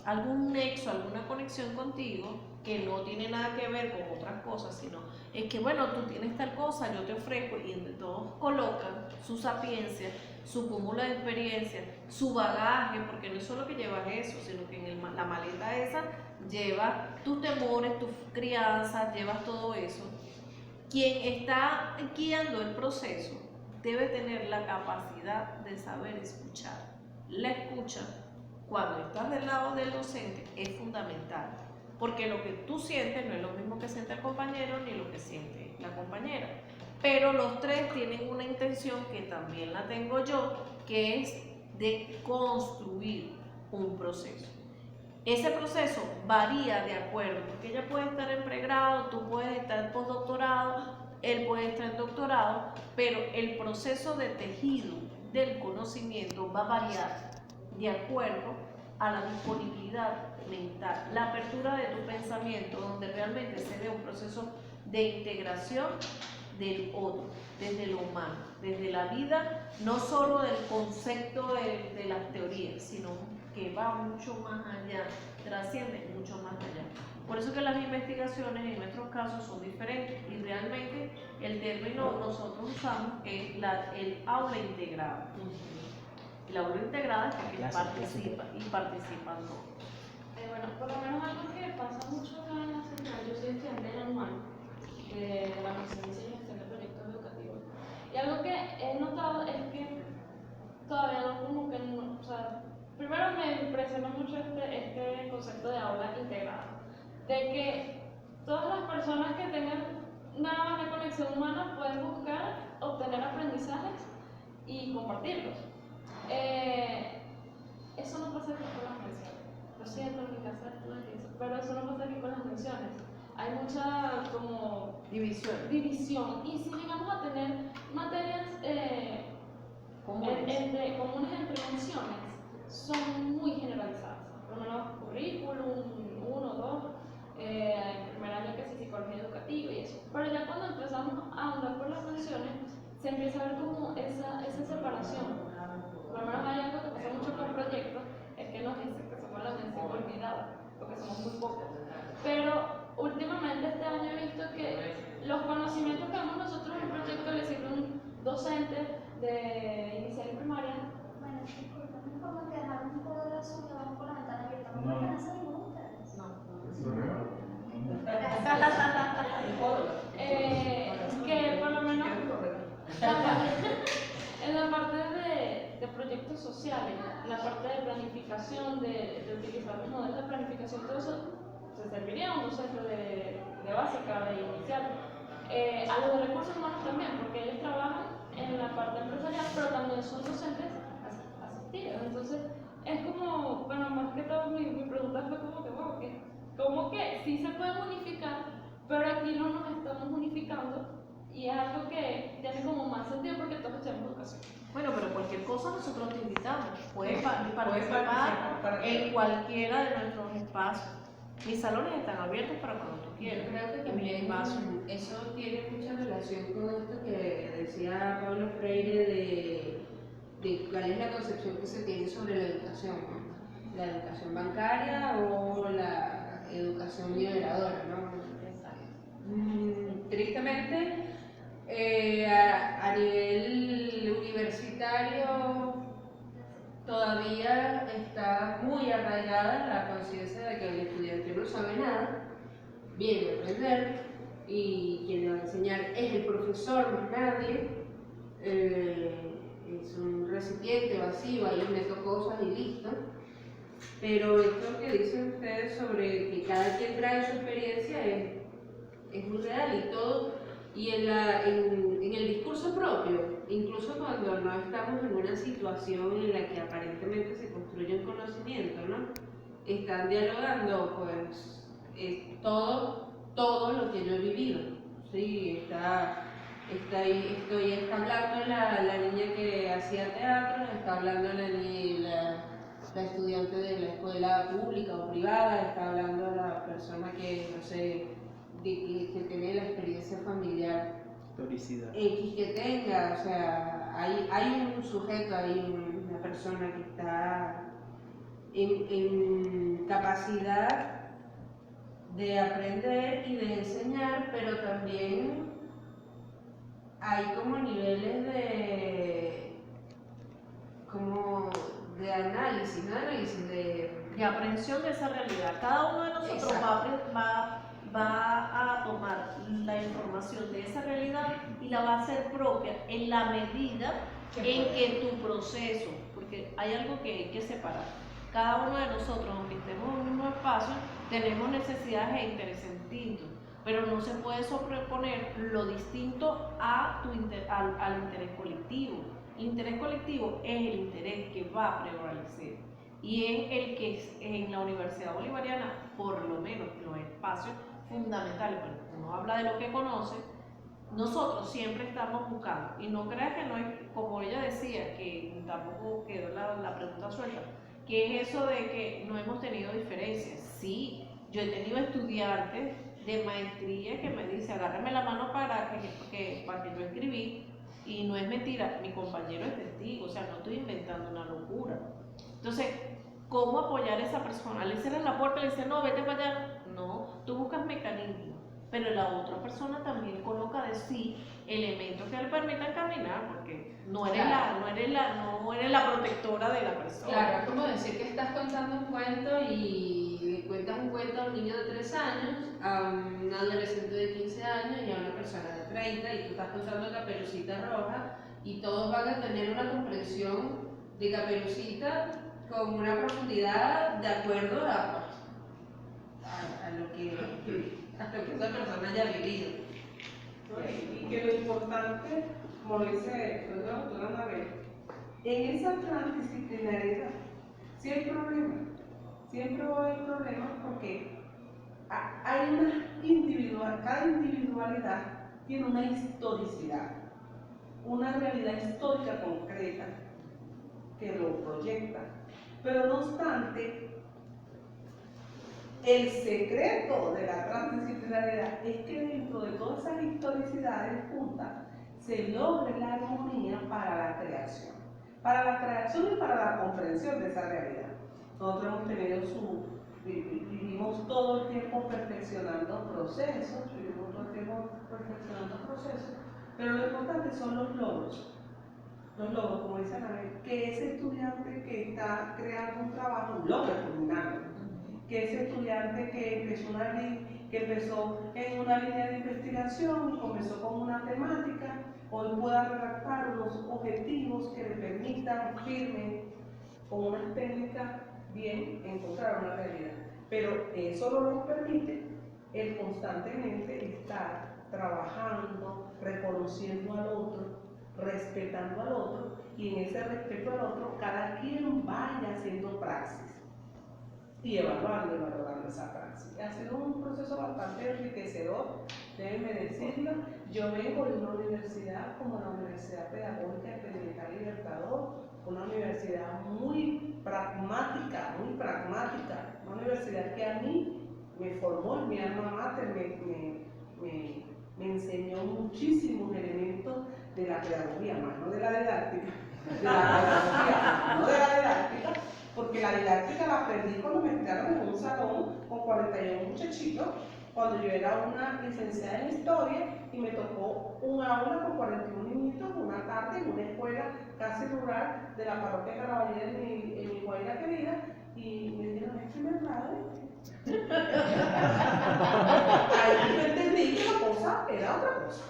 algún nexo, alguna conexión contigo, que no tiene nada que ver con otras cosas, sino es que, bueno, tú tienes tal cosa, yo te ofrezco, y donde todos colocan su sapiencia, su cúmulo de experiencia, su bagaje, porque no es solo que llevas eso, sino que en la maleta esa lleva tus temores, tus crianzas, llevas todo eso. Quien está guiando el proceso debe tener la capacidad de saber escuchar. La escucha, cuando estás del lado del docente, es fundamental, porque lo que tú sientes no es lo mismo que siente el compañero ni lo que siente la compañera. pero los tres tienen una intención que también la tengo yo, que es de construir un proceso. Ese proceso varía de acuerdo, porque ella puede estar en pregrado, tú puedes estar en postdoctorado, él puede estar en doctorado, pero el proceso de tejido del conocimiento va a variar de acuerdo a la disponibilidad mental, la apertura de tu pensamiento, donde realmente se ve un proceso de integración del otro, desde lo humano, desde la vida, no solo del concepto de las teorías, sino que va mucho más allá, trasciende mucho más allá. Por eso que las investigaciones en nuestros casos son diferentes y realmente el término nosotros usamos es el aula integrada. Y la aula integrada es porque participan todos. Bueno, por lo menos algo que pasa mucho acá en la central, yo soy estudiante del anual de la Docencia y Gestión de Proyectos Educativos. Y algo que he notado es que todavía no, como que no, o sea, primero me impresiona mucho este concepto de aula integrada, de que todas las personas que tengan nada más de conexión humana pueden buscar obtener aprendizajes y compartirlos. Eso no pasa aquí con las menciones. Lo siento, en mi casa es todo eso, pero eso no pasa aquí con las menciones. Hay mucha como división. Y si llegamos a tener materias comunes entre menciones, son muy generalizadas. Por lo menos currículum, 1, 2, en primer año que sí, psicología educativa y eso. Pero ya cuando empezamos a andar por las menciones, se empieza a ver como esa separación. Por lo menos hay algo que pasa mucho con proyectos, es que nos dicen que somos la mención olvidada, porque somos muy pocos. Pero últimamente este año he visto que los conocimientos que damos nosotros en el proyecto le sirve a un docente de inicial y primaria. Bueno, disculpen, como que dejaron un poco de la suya, vamos por la ventana abierta. ¿No me cansan ninguno de ustedes? Que por lo menos en la parte de proyectos sociales, en la parte de planificación, de utilizar los modelos de planificación, todo eso se serviría a un docente de básica, de inicial. A los de recursos humanos también, porque ellos trabajan en la parte empresarial, pero también son docentes asistidos. Entonces, es como, bueno, más que todo mi pregunta fue como que, wow, como que sí se pueden unificar, pero aquí no nos estamos unificando y es algo que tiene como más sentido porque todos estudiamos educación. Bueno, pero cualquier cosa nosotros te invitamos. Puedes participar en cualquiera de nuestros espacios. Mis salones están abiertos para cuando tú quieras. Yo creo que también eso tiene mucha relación con esto que decía Pablo Freire de cuál es la concepción que se tiene sobre la educación, ¿no? La educación bancaria o la educación liberadora, ¿no? Tristemente, a nivel universitario todavía está muy arraigada la conciencia de que el estudiante no sabe nada, viene a aprender y quien le va a enseñar es el profesor, más nadie. Es un recipiente vacío, ahí meto cosas y listo. Pero esto que dicen ustedes sobre que cada quien trae su experiencia es muy real y todo, y en el discurso propio, incluso cuando no estamos en una situación en la que aparentemente se construye un conocimiento, ¿no? Están dialogando pues todo lo que yo he vivido, ¿sí? Está hablando la niña que hacía teatro, está hablando la estudiante de la escuela pública o privada, está hablando la persona que, no sé, que tiene la experiencia familiar X que tenga, o sea, hay un sujeto, hay una persona que está en capacidad de aprender y de enseñar, pero también hay como niveles de análisis, de aprehensión de esa realidad. Cada uno de nosotros va a tomar la información de esa realidad y la va a hacer propia en la medida en que tu proceso, porque hay algo que hay que separar. Cada uno de nosotros, aunque estemos en un mismo espacio, tenemos necesidades e intereses distintos. pero no se puede sobreponer lo distinto a al interés colectivo. El interés colectivo es el interés que va a prevalecer y es el que en la Universidad Bolivariana, por lo menos los espacios fundamentales, bueno, uno habla de lo que conoce, nosotros siempre estamos buscando, y no creas que no es, como ella decía, que tampoco quedó la pregunta suelta, que es eso de que no hemos tenido diferencias. Sí, yo he tenido estudiantes de maestría que me dicen, agárrame la mano para que yo escribí, y no es mentira, mi compañero es testigo, o sea, no estoy inventando una locura. Entonces, ¿cómo apoyar a esa persona? Le cierran la puerta y le dicen, no, vete para allá. No, tú buscas mecanismos, pero la otra persona también coloca de sí elementos que le permitan caminar, porque no eres la protectora de la persona. Claro, es como decir que estás contando un cuento y le cuentas un cuento a un niño de 3 años, a un adolescente de 15 años y a una persona de 30, y tú estás contando Caperucita Roja, y todos van a tener una comprensión de Caperucita con una profundidad de acuerdo a lo que esa persona haya vivido. ¿No? Y que lo importante, como dice la doctora Anabel, en esa transdisciplinariedad sí hay problemas, siempre va a haber problemas porque hay cada individualidad tiene una historicidad, una realidad histórica concreta que lo proyecta, pero no obstante, el secreto de la transdisciplinariedad es que dentro de todas esas historicidades juntas se logre la armonía para la creación y para la comprensión de esa realidad. Nosotros hemos tenido vivimos todo el tiempo perfeccionando procesos, pero lo importante son los logros, como dice Anabel, que ese estudiante que está creando un trabajo logre culminarlo, que ese estudiante que empezó en una línea de investigación y comenzó con una temática, hoy pueda redactar unos objetivos que le permitan firme con unas técnicas bien encontrar una realidad. Pero eso no nos permite el constantemente estar trabajando, reconociendo al otro, respetando al otro, y en ese respeto al otro cada quien vaya haciendo praxis y evaluando y valorando esa praxis. Ha sido un proceso bastante enriquecedor, déjenme decirlo. Yo vengo de una universidad como la Universidad Pedagógica Experimental Libertador, una universidad muy pragmática, una universidad que a mí me formó en mi alma mater, me enseñó muchísimos elementos de la pedagogía, más no de la didáctica, porque la didáctica la aprendí cuando me entraron en un salón con 41 muchachitos, cuando yo era una licenciada en historia y me tocó un aula con 41 niñitos una tarde en una escuela casi rural de la parroquia de Caraballeda en mi Guaira querida, y me dijeron, ¿es primer grado? Ahí yo entendí que la cosa era otra cosa,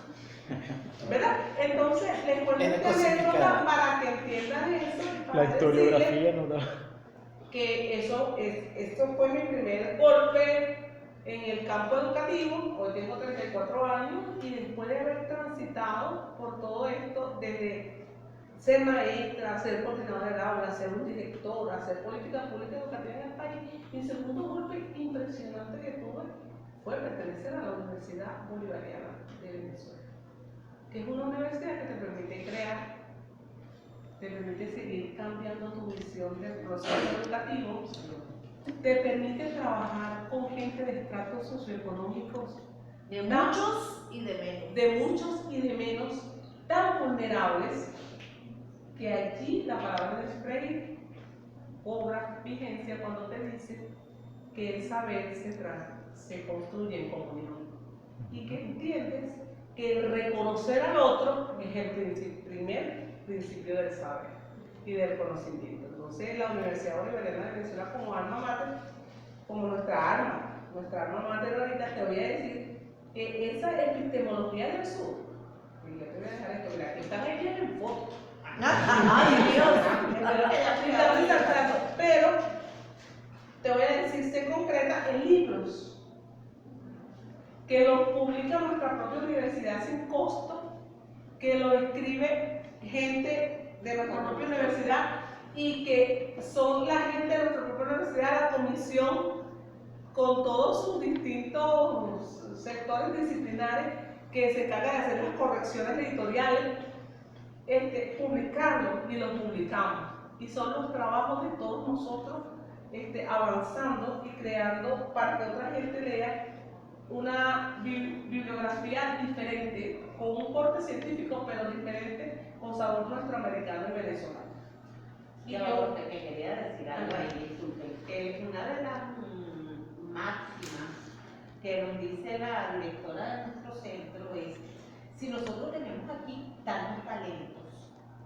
¿verdad? Entonces, les cuento esta anécdota para que entiendan eso. La historiografía no da. Que esto fue mi primer golpe en el campo educativo. Hoy tengo 34 años y después de haber transitado por todo esto, desde ser maestra, ser coordinadora del aula, ser un director, hacer política pública educativa en el país, mi segundo golpe impresionante que tuve fue pertenecer a la Universidad Bolivariana de Venezuela, que es una universidad que te permite crear, te permite seguir cambiando tu visión del proceso educativo, te permite trabajar con gente de estratos socioeconómicos De muchos y de menos. Tan vulnerables, que allí la palabra de Freire cobra vigencia cuando te dice que el saber se construye en comunión y que entiendes que el reconocer al otro es el primer principio del saber y del conocimiento. Entonces, la Universidad Bolivariana de Venezuela como alma mater, como nuestra alma mater ahorita, te voy a decir que esa epistemología del sur, y yo te voy a dejar esto, mira, que están hechas en fotos. ¡Ay, Dios! Pero te voy a decir, se concreta en libros. que lo publica nuestra propia universidad sin costo, que lo escribe gente de nuestra propia universidad y que son la gente de nuestra propia universidad, la comisión, con todos sus distintos sectores disciplinares que se encargan de hacer las correcciones editoriales, publicarlo y lo publicamos. Y son los trabajos de todos nosotros avanzando y creando para que otra gente lea una bibliografía diferente, con un corte científico, pero diferente, con sabor nuestroamericano y venezolano. Y yo que quería decir algo ahí, disculpen, que una de las máximas que nos dice la directora de nuestro centro es: si nosotros tenemos aquí tantos talentos,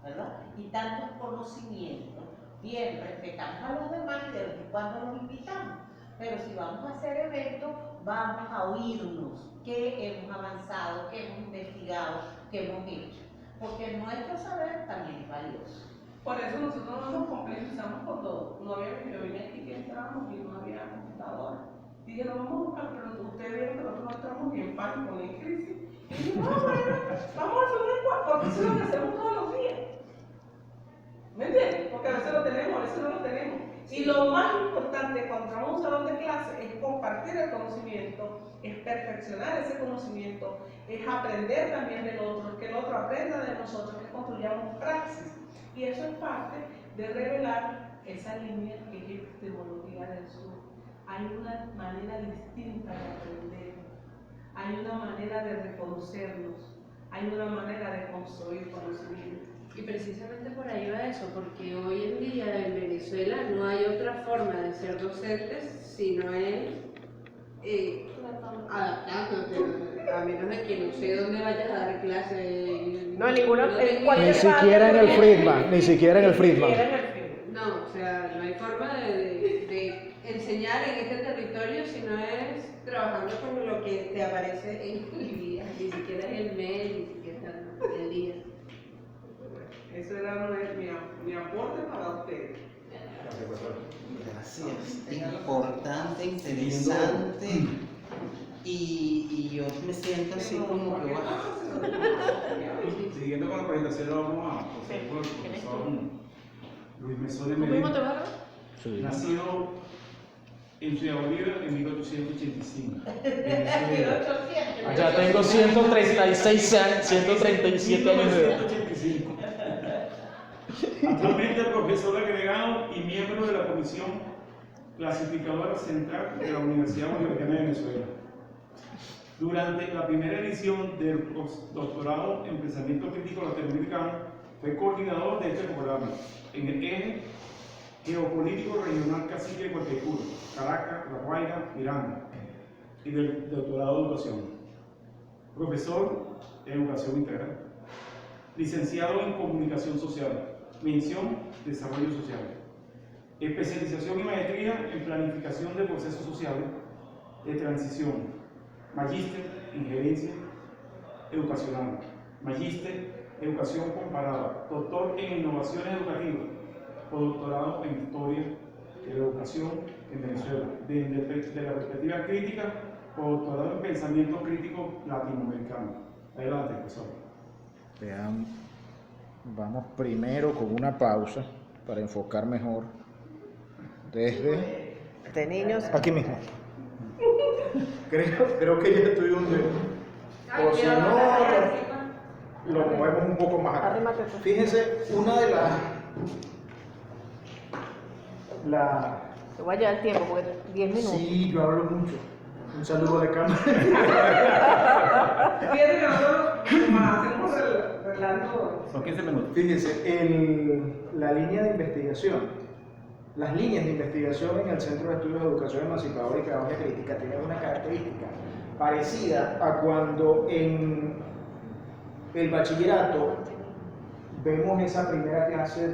¿verdad? Y tantos conocimientos, bien, respetamos a los demás y de vez en cuando los invitamos, pero si vamos a hacer eventos, vamos a oírnos qué hemos avanzado, qué hemos investigado, qué hemos hecho, porque nuestro saber también es valioso. Por eso nosotros no nos complejizamos con todo. No había, yo vine aquí que entramos y no había computadora. Dije, no vamos a buscar, pero ustedes vieron que nosotros no entramos ni en pánico ni en crisis. Y dije, no, bueno, vamos a hacer un encuentro, porque eso es lo que hacemos todos los días. ¿Me entiendes? Porque a veces lo tenemos, a veces no lo tenemos. Y lo más importante cuando entramos a un salón de clase es compartir el conocimiento, es perfeccionar ese conocimiento, es aprender también del otro, que el otro aprenda de nosotros, que construyamos praxis. Y eso es parte de revelar esa línea que es epistemología del sur. Hay una manera distinta de aprender, hay una manera de reconocernos, hay una manera de construir conocimiento. Y precisamente por ahí va eso, porque hoy en día en Venezuela no hay otra forma de ser docentes si no es adaptándote, a menos de que no sé dónde vayas a dar clase. No, ninguna. Ni siquiera en el Friedman, ni siquiera en el Friedman. No, o sea, no hay forma de enseñar en este territorio si no es trabajando con lo que te aparece en el día, ni siquiera es el mes, ni siquiera el día. Eso era mi aporte para ustedes. Gracias. Importante, interesante. Y yo me siento así como que Siguiendo con la presentación, vamos a proceder con el profesor Luis Mesón de ¿Tú mismo te Medina. vas a Sí. Nacido en Ciudad Bolívar en 1885. Venezuela. Ya tengo 136 años, 137 años de edad. 1985. Actualmente profesor agregado y miembro de la Comisión Clasificadora Central de la Universidad Bolivariana de Venezuela. Durante la primera edición del doctorado en Pensamiento Crítico Latinoamericano, fue coordinador de este programa en el eje geopolítico regional Cacique de Guataicuro, Caracas, La Guaira, Miranda, y del doctorado de Educación. Profesor de Educación Integral. Licenciado en Comunicación Social. Mención Desarrollo Social. Especialización y maestría en Planificación de Procesos Sociales de Transición. Magíster en Gerencia Educacional. Magíster Educación Comparada. Doctor en Innovaciones Educativas. Doctorado en Historia de la Educación en Venezuela. Desde la perspectiva crítica, doctorado en Pensamiento Crítico Latinoamericano. Adelante, profesor. Vean, vamos primero con una pausa para enfocar mejor desde De niños. aquí mismo. Creo que ya estoy donde. O si no, lo movemos un poco más acá. Arrímate tú. Fíjense, una de las Te voy a llevar el tiempo, porque 10 minutos. Sí, yo hablo mucho. Un saludo de cámara. Fíjate que nosotros hacemos relando. Son 15 minutos. Fíjense, la línea de investigación, las líneas de investigación en el Centro de Estudios de Educación Emancipadora y Pedagogía Crítica tienen una característica parecida a cuando en el bachillerato vemos esa primera clase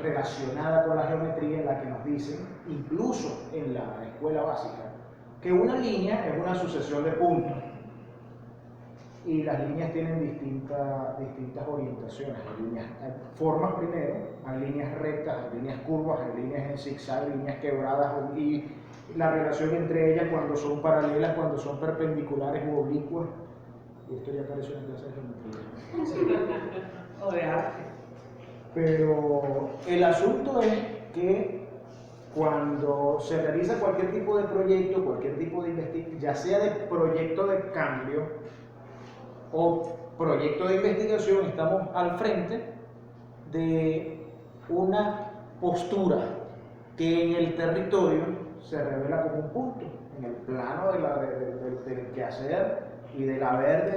relacionada con la geometría en la que nos dicen, incluso en la escuela básica, que una línea es una sucesión de puntos y las líneas tienen distintas orientaciones. Hay formas primero, hay líneas rectas, hay líneas curvas, hay líneas en zigzag, líneas quebradas y la relación entre ellas cuando son paralelas, cuando son perpendiculares u oblicuas. Y esto ya parece una clase de geometría. O de arte. Pero el asunto es que cuando se realiza cualquier tipo de proyecto, cualquier tipo de investigación, ya sea de proyecto de cambio o proyecto de investigación, estamos al frente de una postura que en el territorio se revela como un punto, en el plano del quehacer y del haber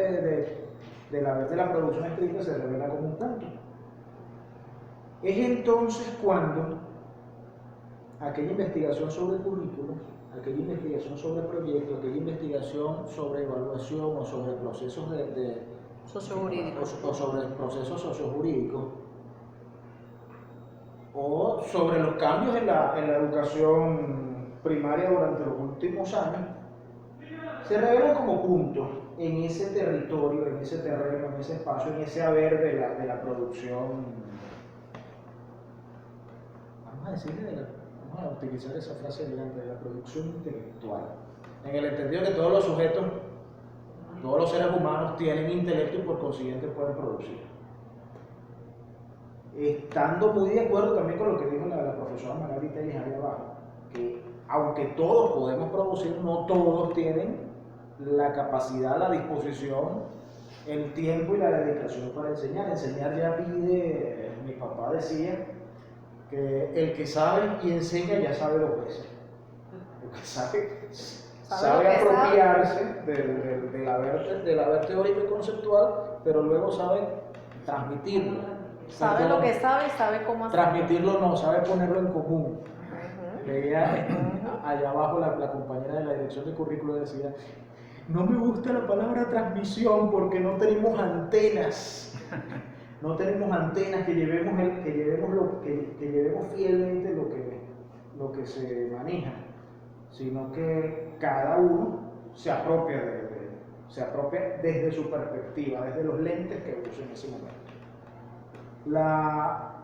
de la producción escrita se revela como un punto. Es entonces cuando aquella investigación sobre currículos, aquella investigación sobre proyectos, aquella investigación sobre evaluación o sobre procesos Sociojurídicos. o sobre procesos sociojurídicos o sobre los cambios en la educación primaria durante los últimos años, se revelan como puntos en ese territorio, en ese terreno, en ese espacio, en ese haber de la producción. Vamos a utilizar esa frase delante de la producción intelectual, en el entendido que todos los sujetos, todos los seres humanos tienen intelecto y por consiguiente pueden producir. Estando muy de acuerdo también con lo que dijo la profesora Magali Telles ahí abajo, que aunque todos podemos producir, no todos tienen la capacidad, la disposición, el tiempo y la dedicación para enseñar. Enseñar ya pide, mi papá decía, que el que sabe y enseña ya sabe dos veces. El que sabe apropiarse del haber teórico y conceptual, pero luego sabe transmitirlo. Sabe lo que sabe y sabe cómo hacerlo. Transmitirlo no, sabe ponerlo en común. Veía allá abajo la compañera de la dirección de currículo decía, no me gusta la palabra transmisión porque no tenemos antenas. No tenemos antenas que llevemos fielmente lo que se maneja, sino que cada uno se apropia desde su perspectiva, desde los lentes que usa en ese momento. La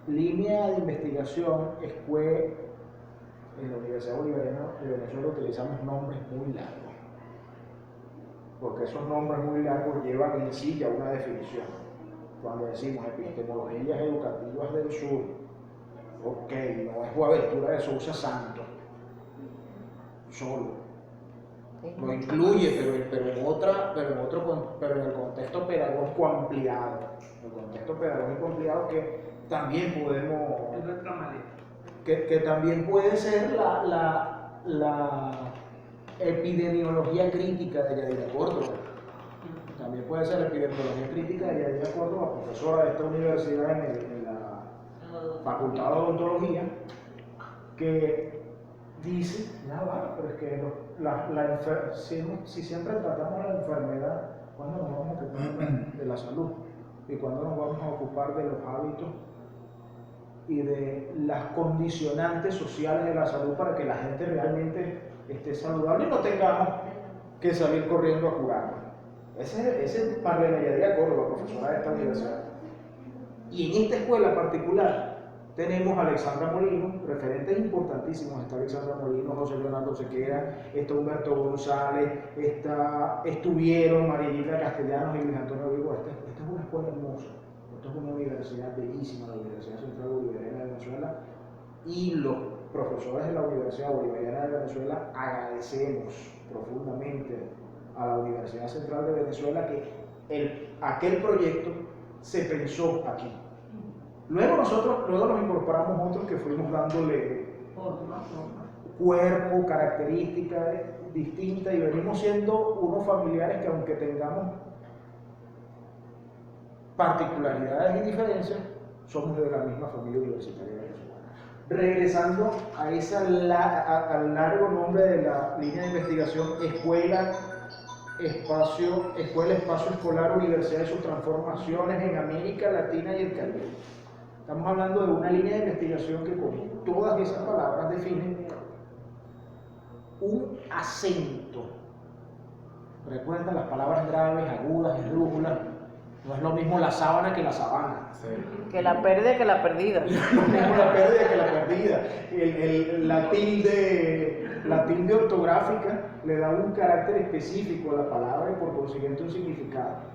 línea de investigación ESCUE en la Universidad Bolivariana de Venezuela utilizamos nombres muy largos, porque esos nombres muy largos llevan en sí ya una definición. Cuando decimos epistemologías educativas del sur, ok, no es Boaventura de Sousa Santos solo, lo incluye, pero en el contexto pedagógico ampliado, que también podemos, Es nuestra maleta. que también puede ser la epidemiología crítica de Yadira Córdoba. También puede ser la epidemiología crítica de Yadira Córdoba, profesora de esta universidad en la Facultad de Odontología, que dice, pero es que si siempre tratamos la enfermedad, ¿cuándo nos vamos a ocupar de la salud? ¿Y cuándo nos vamos a ocupar de los hábitos y de las condicionantes sociales de la salud para que la gente realmente esté saludable y no tengamos que salir corriendo a curarnos? Ese es Marlene Yadira Córdoba, profesora de esta universidad. Y en esta escuela particular tenemos a Alexandra Molino, referentes importantísimos. Está Alexandra Molino, José Leonardo Sequera, está Humberto González, estuvieron Marielita Castellanos y Luis Antonio Vigo. Esta es una escuela hermosa, esta es una universidad bellísima, la Universidad Central Bolivariana de Venezuela, y los profesores de la Universidad Bolivariana de Venezuela agradecemos profundamente a la Universidad Central de Venezuela que aquel proyecto se pensó aquí. Luego nos incorporamos otros que fuimos dándole cuerpo, características distintas y venimos siendo unos familiares que aunque tengamos particularidades y diferencias, somos de la misma familia universitaria venezolana. Regresando a al largo nombre de la línea de investigación Escuela Espacio Escolar Universidad y sus transformaciones en América Latina y el Caribe. Estamos hablando de una línea de investigación que con todas esas palabras define un acento. Recuerda las palabras graves, agudas, esdrújulas, No es lo mismo la sábana que la sabana. Que la pérdida que la perdida. No es lo mismo la pérdida que la perdida. La tilde ortográfica le da un carácter específico a la palabra y por consiguiente un significado.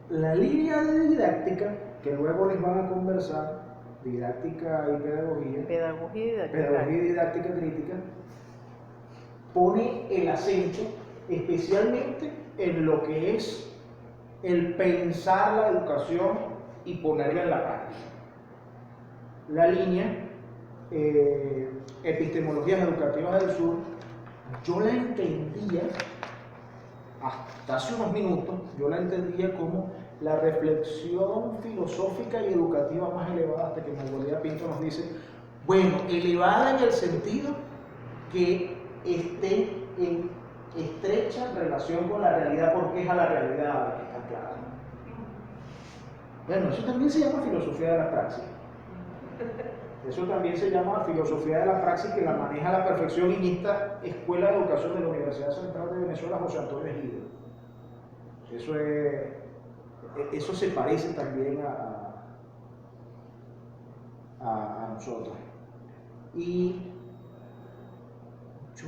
La línea de didáctica, que luego les van a conversar, didáctica y pedagogía, Pedagogía y didáctica. pedagogía y didáctica crítica, pone el acento especialmente en lo que es el pensar la educación y ponerla en la práctica. La línea Epistemologías Educativas del Sur, yo la entendía, hasta hace unos minutos, yo la entendía como la reflexión filosófica y educativa más elevada, hasta que Margarita Pinto nos dice, bueno, elevada en el sentido que esté en estrecha relación con la realidad, porque es a la realidad que está clara. Bueno, eso también se llama filosofía de la praxis. Eso también se llama filosofía de la praxis, que la maneja a la perfección en esta Escuela de Educación de la Universidad Central de Venezuela, José Antonio Egidio. Eso se parece también a nosotros. Y yo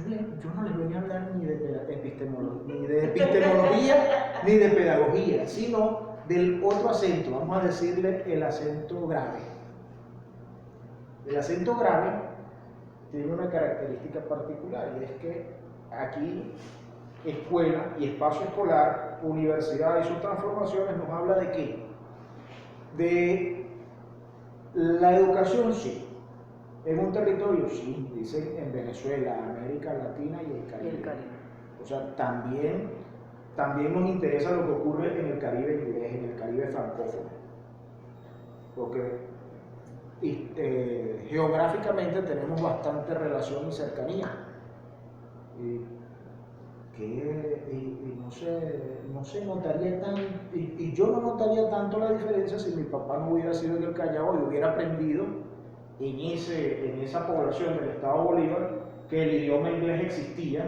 no les voy a hablar ni de epistemología ni de pedagogía, sino del otro acento, vamos a decirle el acento grave. El acento grave tiene una característica particular, y es que aquí escuela y espacio escolar, universidad y sus transformaciones nos habla de qué? De la educación, sí. En un territorio, sí, dicen en Venezuela, América Latina y el Caribe. O sea, también nos interesa lo que ocurre en el Caribe inglés, en el Caribe francófono. Porque geográficamente tenemos bastante relación y cercanía. Y no se notaría tan, y yo no notaría tanto la diferencia si mi papá no hubiera sido del Callao y hubiera aprendido en esa población del Estado Bolívar que el idioma inglés existía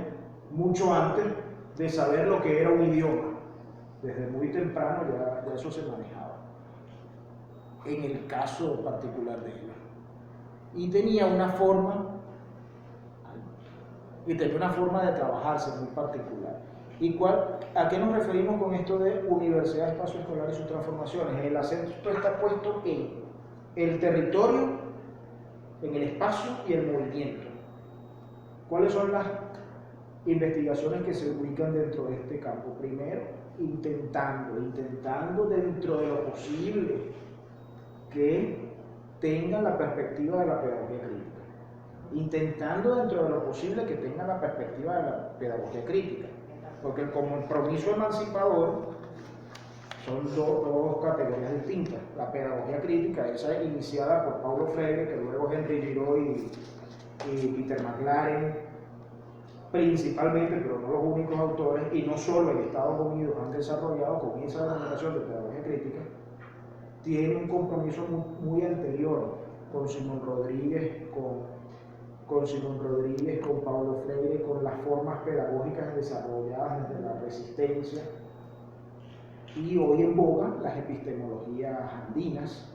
mucho antes de saber lo que era un idioma. Desde muy temprano ya eso se manejaba, en el caso particular de ellos. Y tenía una forma de trabajarse muy particular. ¿A qué nos referimos con esto de universidad, espacio escolar y sus transformaciones? El acento está puesto en el territorio, en el espacio y el movimiento. ¿Cuáles son las investigaciones que se ubican dentro de este campo? Primero, intentando dentro de lo posible que tengan la perspectiva de la pedagogía crítica. Intentando dentro de lo posible que tengan la perspectiva de la pedagogía crítica. Porque el compromiso emancipador son dos categorías distintas. La pedagogía crítica, esa iniciada por Paulo Freire, que luego Henry Giraud y Peter McLaren, principalmente, pero no los únicos autores, y no solo en Estados Unidos han desarrollado con esa denominación de pedagogía crítica, tiene un compromiso muy anterior con Simón Rodríguez, con Paulo Freire, con las formas pedagógicas desarrolladas desde la resistencia, y hoy en boga las epistemologías andinas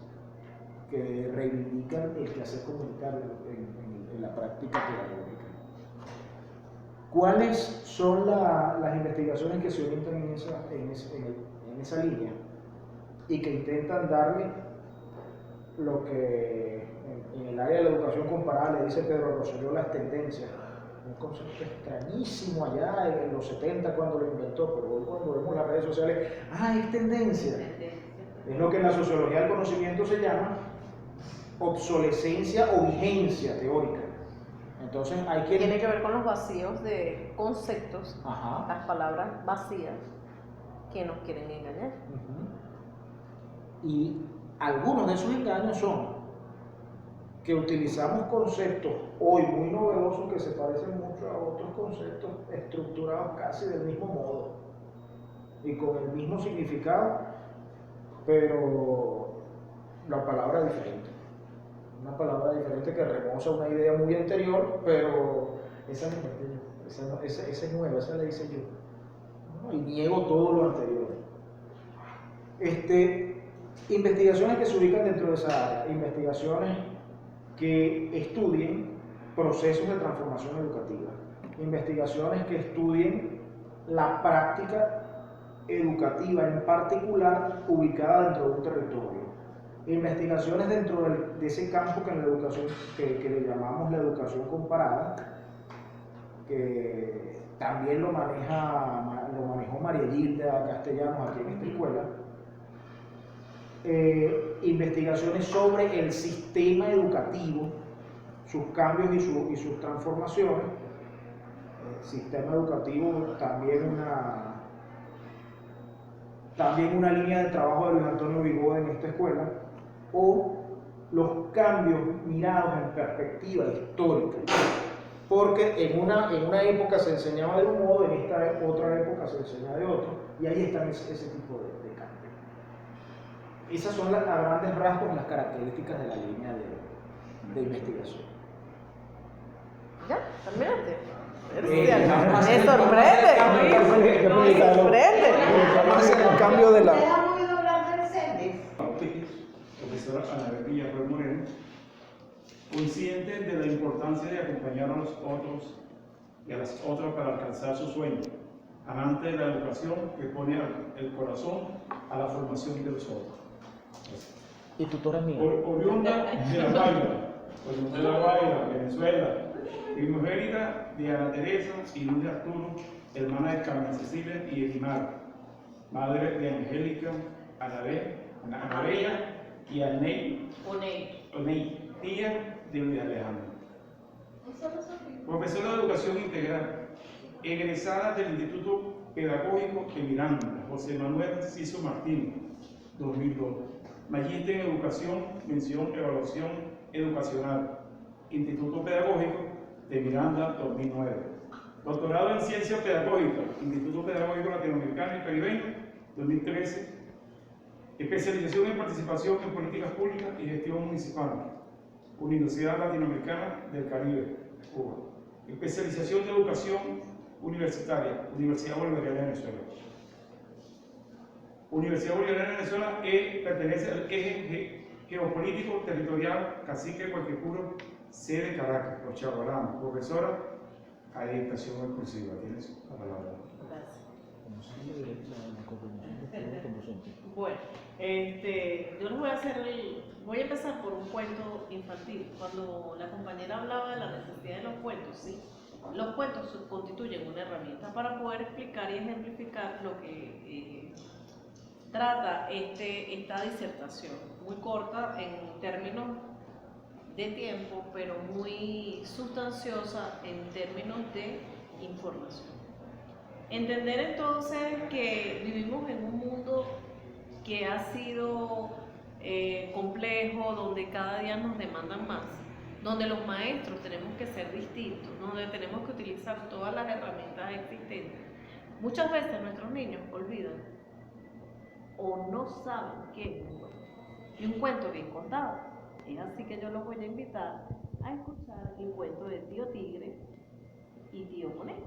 que reivindican el quehacer comunitario en la práctica pedagógica. ¿Cuáles son las investigaciones que se orientan en esa línea y que intentan darle lo que en el área de la educación comparada le dice Pedro Rosselló las tendencias? Un concepto extrañísimo allá en los 70 cuando lo inventó, pero hoy cuando vemos las redes sociales, es tendencia. Es lo que en la sociología del conocimiento se llama obsolescencia o vigencia teórica. Entonces hay que... Tiene que ver con los vacíos de conceptos, las palabras vacías que nos quieren engañar. Y algunos de esos engaños son que utilizamos conceptos hoy muy novedosos que se parecen mucho a otros conceptos estructurados casi del mismo modo y con el mismo significado, pero la palabra es diferente. Una palabra diferente que remoza una idea muy anterior, pero esa es nueva, esa la hice yo. ¿No? Y niego todo lo anterior. Investigaciones que se ubican dentro de esa área, investigaciones que estudien procesos de transformación educativa, investigaciones que estudien la práctica educativa en particular ubicada dentro de un territorio, investigaciones dentro de ese campo que en la educación que le llamamos la educación comparada, que también lo manejó María Gilda Castellanos aquí en esta escuela. Investigaciones sobre el sistema educativo, sus cambios y sus transformaciones. Sistema educativo, también una línea de trabajo de Luis Antonio Vigoda en esta escuela, o los cambios mirados en perspectiva histórica, porque en una época se enseñaba de un modo, en esta otra época se enseña de otro, y ahí están ese tipo de cambios. Esas son a grandes rasgos las características de la línea de investigación. ¿Ya? ¿Terminaste? Me sorprende. Vamos a hacer el cambio de la... ¿Ustedes han oído hablar del CENDES? Profesora Anabel Villarreal Moreno, consciente de la importancia de acompañar a los otros y a las otras para alcanzar su sueño, amante de la educación que pone el corazón a la formación de los otros. Y tutora mía. Oriunda de La Guaira, Venezuela, primogénita de Ana Teresa y Luis Arturo, hermana de Carmen Cecilia y Edimar, madre de Angélica, Ana Bella y Aney, tía de Luis Alejandro. Profesora de Educación Integral, egresada del Instituto Pedagógico de Miranda, José Manuel Ciso Martínez, 2002. Magíster en Educación, mención Evaluación Educacional, Instituto Pedagógico de Miranda, 2009. Doctorado en Ciencia Pedagógica, Instituto Pedagógico Latinoamericano y Caribeño, 2013. Especialización en Participación en Políticas Públicas y Gestión Municipal, Universidad Latinoamericana del Caribe, Cuba. Especialización de Educación Universitaria, Universidad Bolivariana de Venezuela. Universidad Bolivariana de Venezuela pertenece al eje geopolítico territorial Cacique Guayquipuro, sede Caracas, Los Chabalanos. Profesora a educación exclusiva. Tienes la palabra. Bueno, yo les voy a empezar por un cuento infantil. Cuando la compañera hablaba de la necesidad de los cuentos, ¿sí? Los cuentos constituyen una herramienta para poder explicar y ejemplificar lo que trata esta disertación, muy corta en términos de tiempo, pero muy sustanciosa en términos de información. Entender entonces que vivimos en un mundo que ha sido complejo, donde cada día nos demandan más, donde los maestros tenemos que ser distintos, donde tenemos que utilizar todas las herramientas existentes. Muchas veces nuestros niños olvidan o no saben qué es un cuento. Y un cuento bien contado. Es así que yo los voy a invitar a escuchar el cuento de Tío Tigre y Tío Conejo.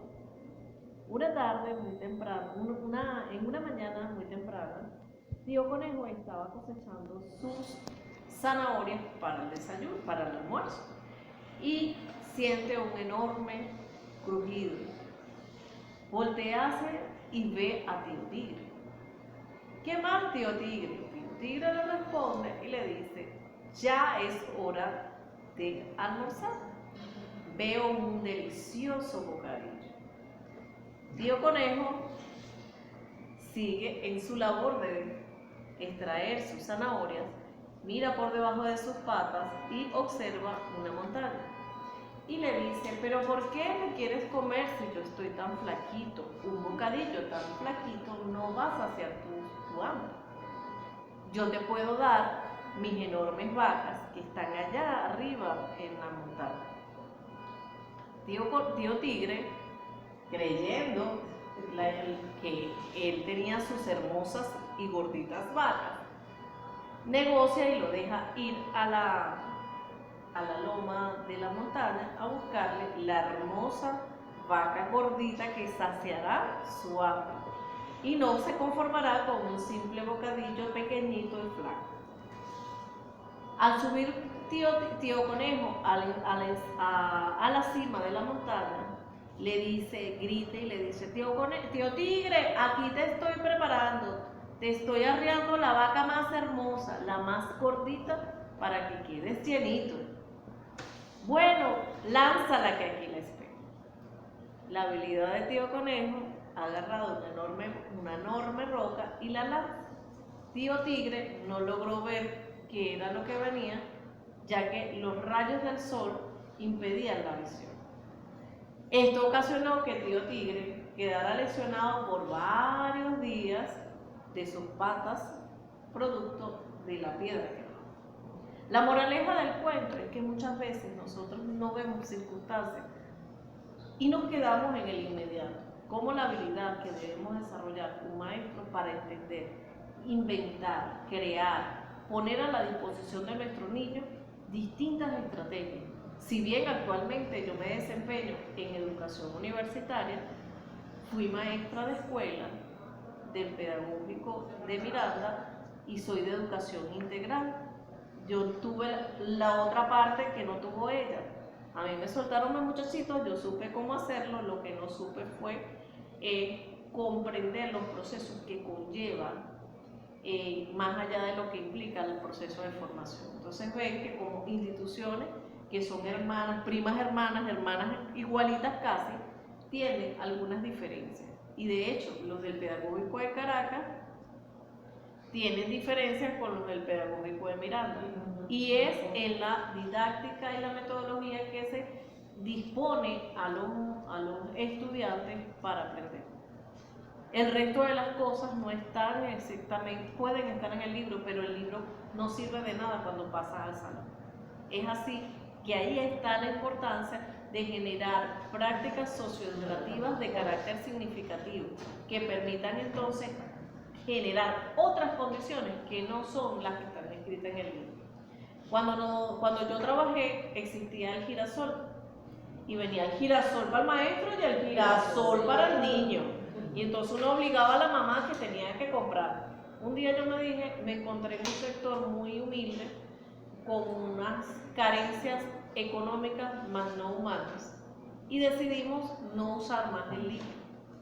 Una tarde muy temprano, en una mañana muy temprana, Tío Conejo estaba cosechando sus zanahorias para el desayuno, para el almuerzo, y siente un enorme crujido. Voltease y ve a Tío Tigre. ¿Qué más, Tío Tigre? Tío Tigre le responde y le dice: ya es hora de almorzar. Veo un delicioso bocadillo. Tío Conejo sigue en su labor de extraer sus zanahorias, mira por debajo de sus patas y observa una montaña. Y le dice: pero ¿por qué me quieres comer si yo estoy tan flaquito? Un bocadillo tan flaquito no va a saciar tu hambre. Yo te puedo dar mis enormes vacas que están allá arriba en la montaña. Tío Tigre, creyendo que él tenía sus hermosas y gorditas vacas, negocia y lo deja ir a la loma de la montaña a buscarle la hermosa vaca gordita que saciará su hambre. y no se conformará con un simple bocadillo pequeñito y flaco. Al subir tío Conejo a la cima de la montaña, le dice, grita y le dice, tío Tigre, aquí te estoy preparando, te estoy arriando la vaca más hermosa, la más gordita, para que quedes llenito. Bueno, lánzala que aquí la espero. La habilidad de tío Conejo ha agarrado una enorme roca y la lanza. Tío Tigre no logró ver qué era lo que venía, ya que los rayos del sol impedían la visión. Esto ocasionó que tío Tigre quedara lesionado por varios días de sus patas, producto de la piedra que bajó. La moraleja del cuento es que muchas veces nosotros no vemos circunstancias y nos quedamos en el inmediato, como la habilidad que debemos desarrollar un maestro para entender, inventar, crear, poner a la disposición de nuestro niño distintas estrategias. Si bien actualmente yo me desempeño en educación universitaria, fui maestra de escuela del pedagógico de Miranda y soy de educación integral. Yo tuve la otra parte que no tuvo ella. A mí me soltaron los muchachitos, yo supe cómo hacerlo, lo que no supe fue comprender los procesos que conllevan más allá de lo que implica el proceso de formación. Entonces ven que como instituciones que son hermanas, primas hermanas, hermanas igualitas casi, tienen algunas diferencias. Y de hecho, los del Pedagógico de Caracas tienen diferencias con los del Pedagógico de Miranda. Y es en la didáctica y la metodología que se dispone a los estudiantes para aprender. El resto de las cosas no están exactamente, pueden estar en el libro, pero el libro no sirve de nada cuando pasas al salón. Es así que ahí está la importancia de generar prácticas socioeducativas de carácter significativo que permitan entonces generar otras condiciones que no son las que están escritas en el libro. Cuando yo trabajé existía el girasol y venía el girasol para el maestro y el girasol para el niño. Y entonces uno obligaba a la mamá que tenía que comprar. Un día yo me encontré en un sector muy humilde con unas carencias económicas más no humanas y decidimos no usar más el libro.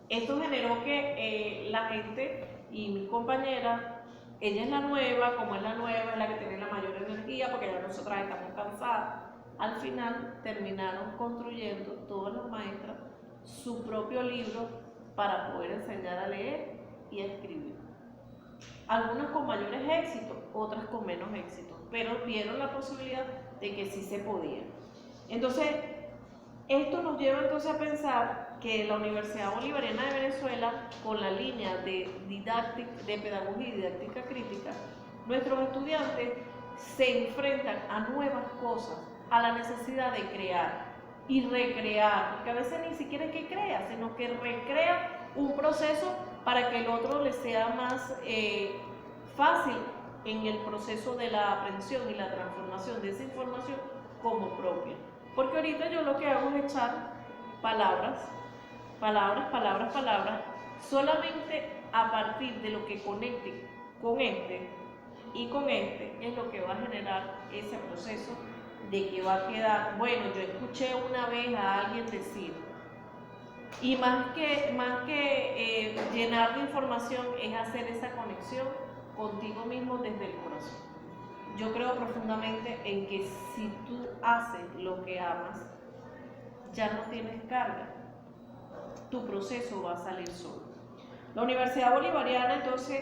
Esto generó que la gente y mi compañera, ella es la nueva, como es la nueva, es la que tiene la mayor energía porque ya nosotras estamos cansadas. Al final terminaron construyendo todas las maestras su propio libro para poder enseñar a leer y a escribir. Algunas con mayores éxitos, otras con menos éxitos, pero vieron la posibilidad de que sí se podía. Entonces, esto nos lleva entonces a pensar que la Universidad Bolivariana de Venezuela, con la línea de pedagogía y didáctica crítica, nuestros estudiantes se enfrentan a nuevas cosas, a la necesidad de crear y recrear, porque a veces ni siquiera es que crea, sino que recrea un proceso para que el otro le sea más fácil en el proceso de la aprehensión y la transformación de esa información como propia. Porque ahorita yo lo que hago es echar palabras, solamente a partir de lo que conecte con este y con este es lo que va a generar ese proceso de que va a quedar, bueno, yo escuché una vez a alguien decir, y más que llenar de información es hacer esa conexión contigo mismo desde el corazón. Yo creo profundamente en que si tú haces lo que amas, ya no tienes carga, tu proceso va a salir solo. La Universidad Bolivariana, entonces,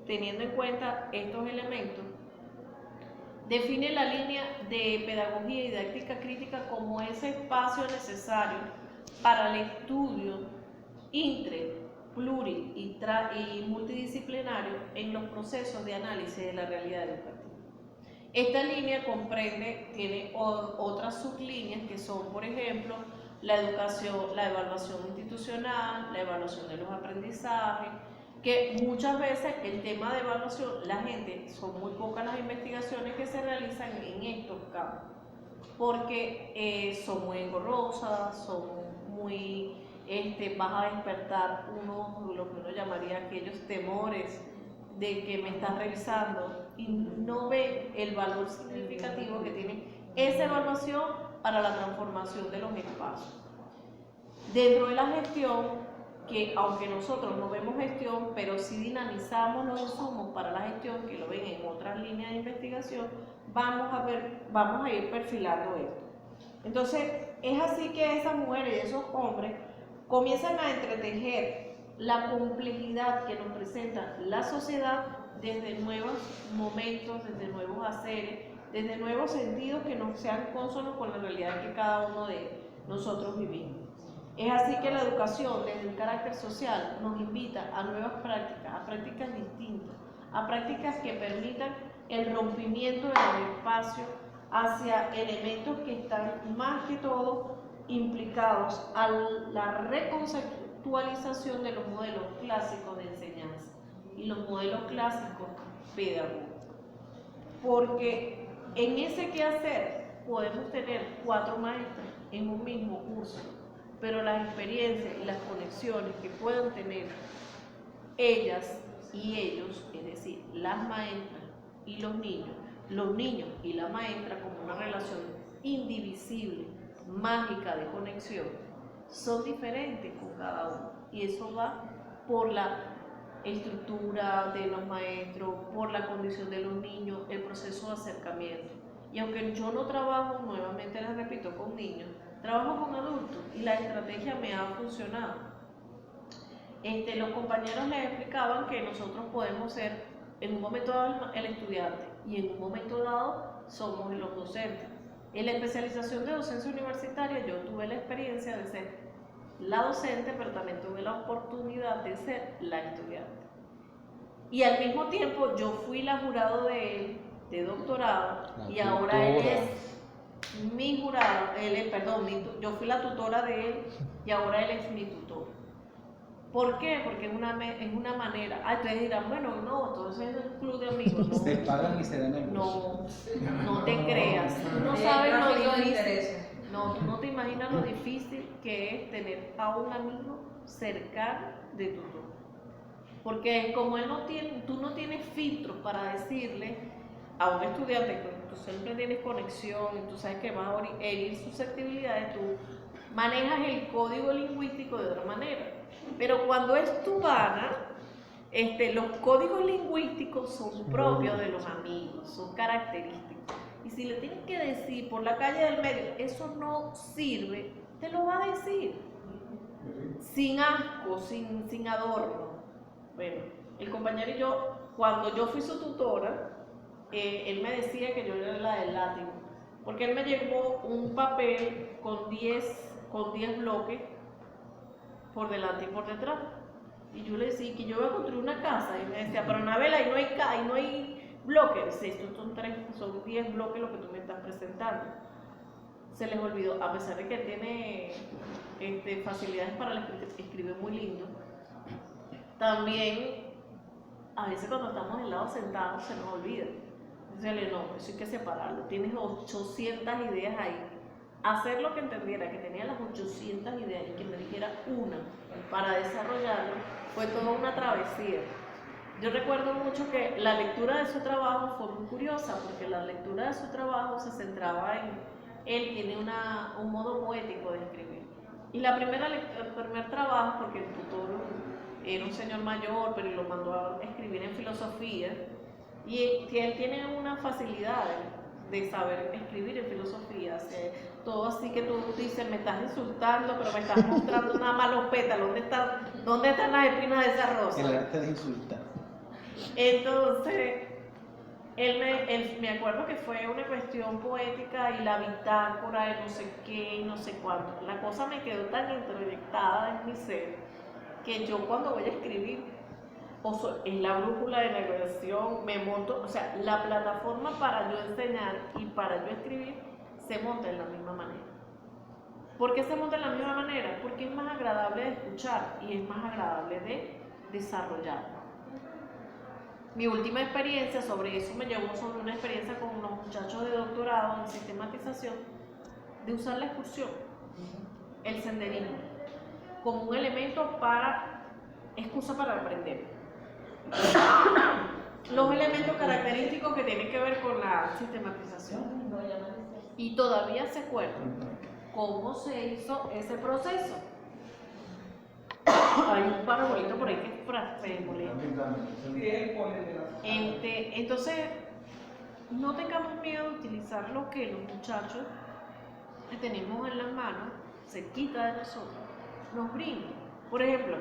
teniendo en cuenta estos elementos, define la línea de pedagogía y didáctica crítica como ese espacio necesario para el estudio pluri y multidisciplinario en los procesos de análisis de la realidad educativa. Esta línea tiene otras sublíneas que son, por ejemplo, la evaluación institucional, la evaluación de los aprendizajes, que muchas veces el tema de evaluación, son muy pocas las investigaciones que se realizan en estos campos, porque son muy engorrosas, son muy vas a despertar lo que uno llamaría aquellos temores de que me estás revisando y no ve el valor significativo que tiene esa evaluación para la transformación de los espacios. Dentro de la gestión, que aunque nosotros no vemos gestión, pero sí dinamizamos los insumos para la gestión, que lo ven en otras líneas de investigación, vamos a ir perfilando esto. Entonces, es así que esas mujeres y esos hombres comienzan a entretejer la complejidad que nos presenta la sociedad desde nuevos momentos, desde nuevos haceres, desde nuevos sentidos que no sean cónsonos con la realidad que cada uno de nosotros vivimos. Es así que la educación, desde el carácter social, nos invita a nuevas prácticas, a prácticas distintas, a prácticas que permitan el rompimiento de los espacios hacia elementos que están más que todo implicados a la reconceptualización de los modelos clásicos de enseñanza y los modelos clásicos pedagógicos. Porque en ese quehacer podemos tener 4 maestras en un mismo curso, pero las experiencias y las conexiones que puedan tener ellas y ellos, es decir, las maestras y los niños y la maestra como una relación indivisible, mágica de conexión, son diferentes con cada uno. Y eso va por la estructura de los maestros, por la condición de los niños, el proceso de acercamiento. Y aunque yo no trabajo, nuevamente les repito, con niños, trabajo con adultos y la estrategia me ha funcionado. Los compañeros les explicaban que nosotros podemos ser en un momento dado el estudiante y en un momento dado somos los docentes. En la especialización de docencia universitaria yo tuve la experiencia de ser la docente, pero también tuve la oportunidad de ser la estudiante. Y al mismo tiempo yo fui la jurado de él, de doctorado, y ahora él es mi jurado, yo fui la tutora de él y ahora él es mi tutor. ¿Por qué? Porque es una manera. Ustedes dirán, bueno, no, entonces es un club de amigos. No, se pagan y se dan el no te creas. Tú no sabes lo difícil. No, tú no te imaginas lo difícil que es tener a un amigo cercano de tutor. Porque como tú no tienes filtros para decirle a un estudiante que tú siempre tienes conexión y tú sabes que vas a herir susceptibilidades, tú manejas el código lingüístico de otra manera. Pero cuando es tu pana, los códigos lingüísticos son propios de los amigos, son característicos. Y si le tienes que decir por la calle del medio, eso no sirve, te lo va a decir. Sin asco, sin adorno. Bueno, el compañero y yo, cuando yo fui su tutora, él me decía que yo era la del látigo, porque él me llevó un papel con 10 bloques por delante y por detrás. Y yo le decía que yo iba a construir una casa, y me decía, pero Anabel, ahí no hay bloques. Estos son 10 bloques lo que tú me estás presentando. Se les olvidó, a pesar de que tiene facilidades para la escritura, escribe muy lindo. También, a veces cuando estamos en lado sentados se nos olvida. Entonces, no, eso hay que separarlo. Tienes 800 ideas ahí. Hacer lo que entendiera, que tenía las 800 ideas y que me dijera una para desarrollarlo, fue toda una travesía. Yo recuerdo mucho que la lectura de su trabajo fue muy curiosa, porque la lectura de su trabajo se centraba él tiene un modo poético de escribir. Y el primer trabajo, porque el tutor era un señor mayor, pero lo mandó a escribir en filosofía, y él tiene una facilidad de saber escribir en filosofía, todo así que tú dices, me estás insultando, pero me estás mostrando nada más los pétalos, ¿dónde están las espinas de esa rosa? El arte de insultar. Entonces, él me acuerdo que fue una cuestión poética y la bitácora y no sé qué y no sé cuánto. La cosa me quedó tan introyectada en mi ser que yo cuando voy a escribir, en la brújula de navegación me monto, o sea, la plataforma para yo enseñar y para yo escribir se monta de la misma manera. ¿Por qué se monta de la misma manera? Porque es más agradable de escuchar y es más agradable de desarrollar. Mi última experiencia sobre eso me llevó sobre una experiencia con unos muchachos de doctorado en sistematización de usar la excursión, el senderismo, como un elemento excusa para aprender. Los elementos característicos que tienen que ver con la sistematización. Y todavía se acuerdan cómo se hizo ese proceso. Hay un parbolito por ahí que me molesta. Entonces, no tengamos miedo de utilizar lo que los muchachos que tenemos en las manos, cerquita de nosotros, nos brindan. Por ejemplo,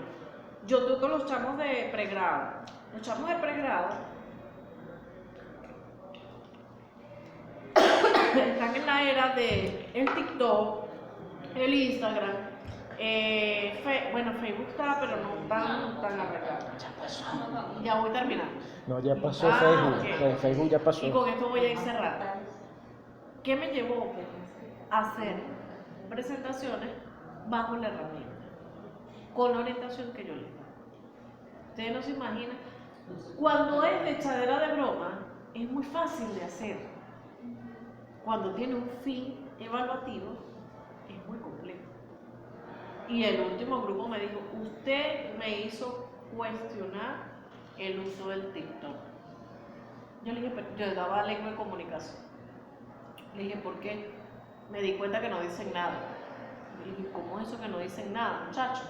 yo toco los chamos de pregrado. Los chamos de pregrado están en la era de el TikTok, el Instagram, Facebook está, pero no tan arreglado. Ya voy terminando. No, ya pasó Ah, Facebook. ok. Facebook ya pasó. Y con esto voy a ir cerrando. ¿Qué me llevó a hacer presentaciones bajo la herramienta? Con la orientación que yo le doy. Ustedes no se imaginan. Cuando es de echadera de broma, es muy fácil de hacer. Cuando tiene un fin evaluativo, es muy complejo. Y el último grupo me dijo, usted me hizo cuestionar el uso del TikTok. Yo le dije, pero yo daba lengua de comunicación. Le dije, ¿por qué? Me di cuenta que no dicen nada. Le dije, ¿cómo es eso que no dicen nada, muchachos?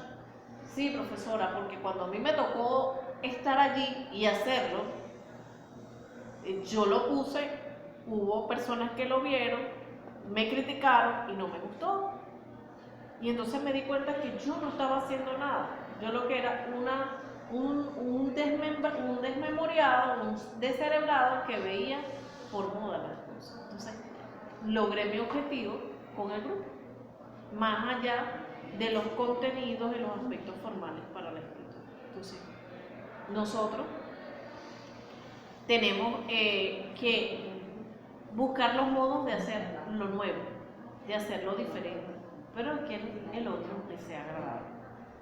Sí, profesora, porque cuando a mí me tocó estar allí y hacerlo, yo lo puse, hubo personas que lo vieron, me criticaron y no me gustó. Y entonces me di cuenta que yo no estaba haciendo nada. Yo lo que era un desmemoriado, un descerebrado que veía por moda las cosas. Entonces, logré mi objetivo con el grupo, más allá de los contenidos y los aspectos formales para la escritura. Entonces, nosotros tenemos que buscar los modos de hacer lo nuevo, de hacerlo diferente, pero que el otro le sea agradable.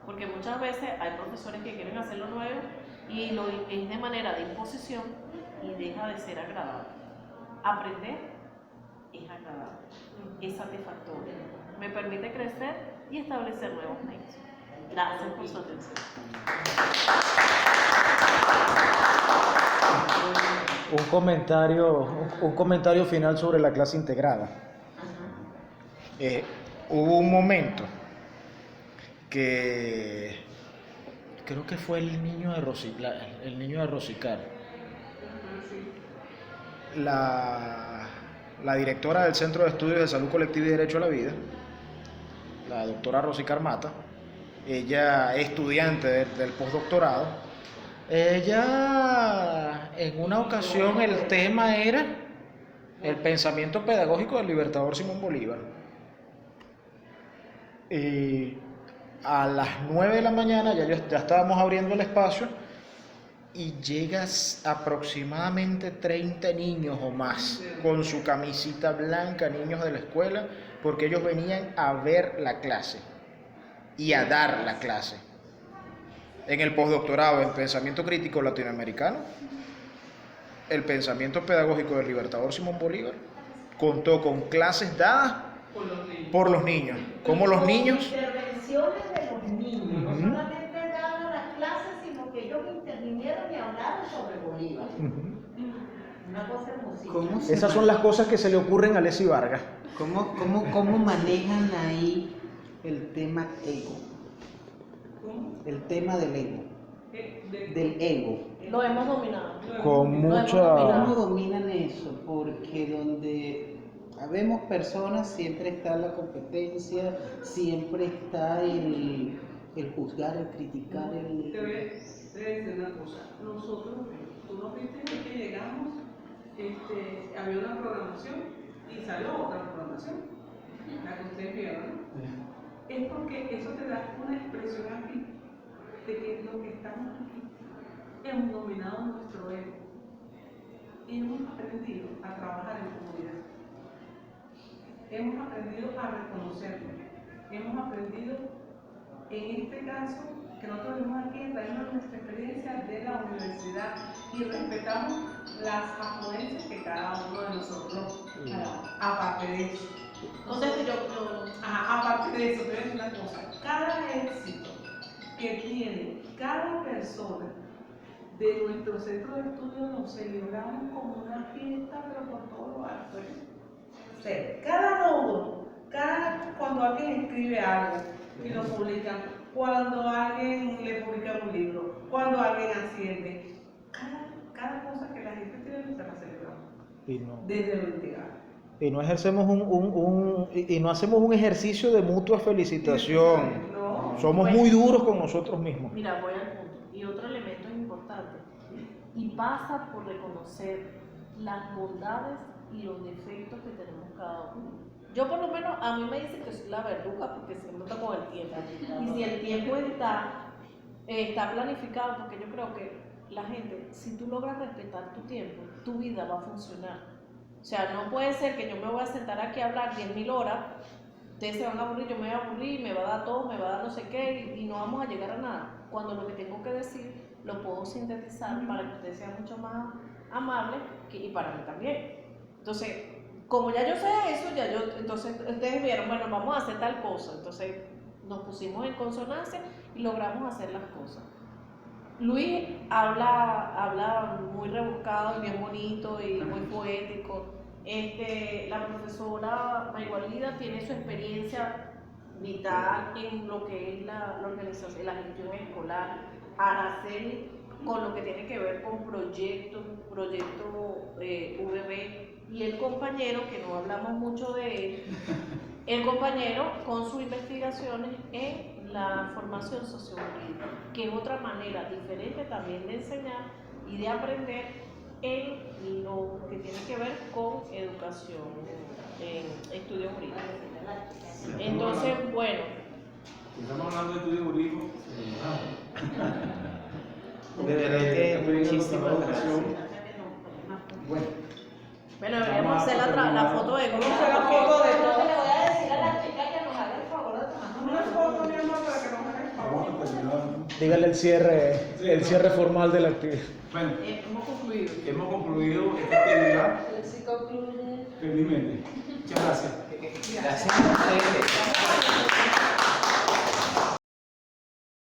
Porque muchas veces hay profesores que quieren hacer lo nuevo y es de manera de imposición y deja de ser agradable. Aprender es agradable, es satisfactorio, me permite crecer y establecer nuevos nexos. Gracias por su atención. Un comentario final sobre la clase integrada. Hubo un momento que creo que fue el niño de Rosicar. La directora del Centro de Estudios de Salud Colectiva y Derecho a la Vida, la doctora Rosicar Mata, ella es estudiante del postdoctorado. Ella, en una ocasión, el tema era el pensamiento pedagógico del libertador Simón Bolívar. Y a las 9 de la mañana ya estábamos abriendo el espacio y llegas aproximadamente 30 niños o más con su camisita blanca, niños de la escuela, porque ellos venían a ver la clase y a dar la clase. En el postdoctorado en pensamiento crítico latinoamericano, el pensamiento pedagógico del libertador Simón Bolívar contó con clases dadas por los niños. Como los niños... Intervenciones de los niños, no solamente daban las clases, sino que ellos intervinieron y hablaron sobre Bolívar. Una cosa hermosísima. Esas son las cosas que se le ocurren a Leslie Vargas. ¿Cómo manejan ahí el tema ego? El tema del ego. Del ego. Lo hemos dominado. Con mucha... ¿Cómo dominan eso? Porque donde habemos personas siempre está la competencia, siempre está el juzgar, el criticar, Te voy a decir una cosa. Nosotros, tú nos viste que llegamos, había una programación y salió otra programación, la que ustedes vieron, ¿no? Es porque eso te da una expresión aquí de que lo que estamos aquí hemos dominado nuestro ego y hemos aprendido a trabajar en comunidad. Hemos aprendido a reconocerlo. Hemos aprendido, en este caso, que nosotros venimos aquí traemos nuestra experiencia de la universidad y respetamos las afluencias que cada uno de nosotros aparte de eso. Entonces, aparte de eso, te voy a decir una cosa, cada éxito que tiene cada persona de nuestro centro de estudio lo celebramos como una fiesta, pero por todo lo alto. O sea, cada módulo, cuando alguien escribe algo y lo publican, cuando alguien le publica un libro, cuando alguien asciende, cada cosa que la gente tiene se la celebramos desde lo integral. Y no ejercemos y no hacemos un ejercicio de mutua felicitación. No. Somos muy duros con nosotros mismos. Mira, voy al punto. Y otro elemento importante. Y pasa por reconocer las bondades y los defectos que tenemos cada uno. Yo por lo menos, a mí me dicen que soy la verruga porque siempre está con el tiempo. Y si el tiempo está planificado, porque yo creo que la gente, si tú logras respetar tu tiempo, tu vida va a funcionar. O sea, no puede ser que yo me voy a sentar aquí a hablar 10.000 horas, ustedes se van a aburrir, yo me voy a aburrir, me va a dar todo, me va a dar no sé qué y no vamos a llegar a nada. Cuando lo que tengo que decir lo puedo sintetizar para que ustedes sean mucho más amables y para mí también. Entonces, como ya yo sé eso, entonces ustedes vieron, bueno, vamos a hacer tal cosa. Entonces nos pusimos en consonancia y logramos hacer las cosas. Luis habla muy rebuscado y bien bonito y muy poético. La profesora Maygualida tiene su experiencia vital en lo que es la organización, la gestión escolar. Araceli con lo que tiene que ver con proyecto VB, y el compañero, que no hablamos mucho de él, el compañero con sus investigaciones en la formación sociojurídica, que es otra manera diferente también de enseñar y de aprender en lo que tiene que ver con educación en estudio jurídico. Entonces, bueno. Estamos hablando de estudio jurídico. De verdad que muchísimas gracias. Bueno, deberíamos hacer la foto de Vamos a hacer la foto de Yo todo. le voy a decir a la chica que nos haga el favor de tomarnos Una foto, mi amor, para que nos haga el favor. Dígale el cierre formal de la actividad. Bueno, hemos concluido. hemos concluido esta actividad. Se concluye. Felizmente. Muchas gracias. Gracias a ustedes.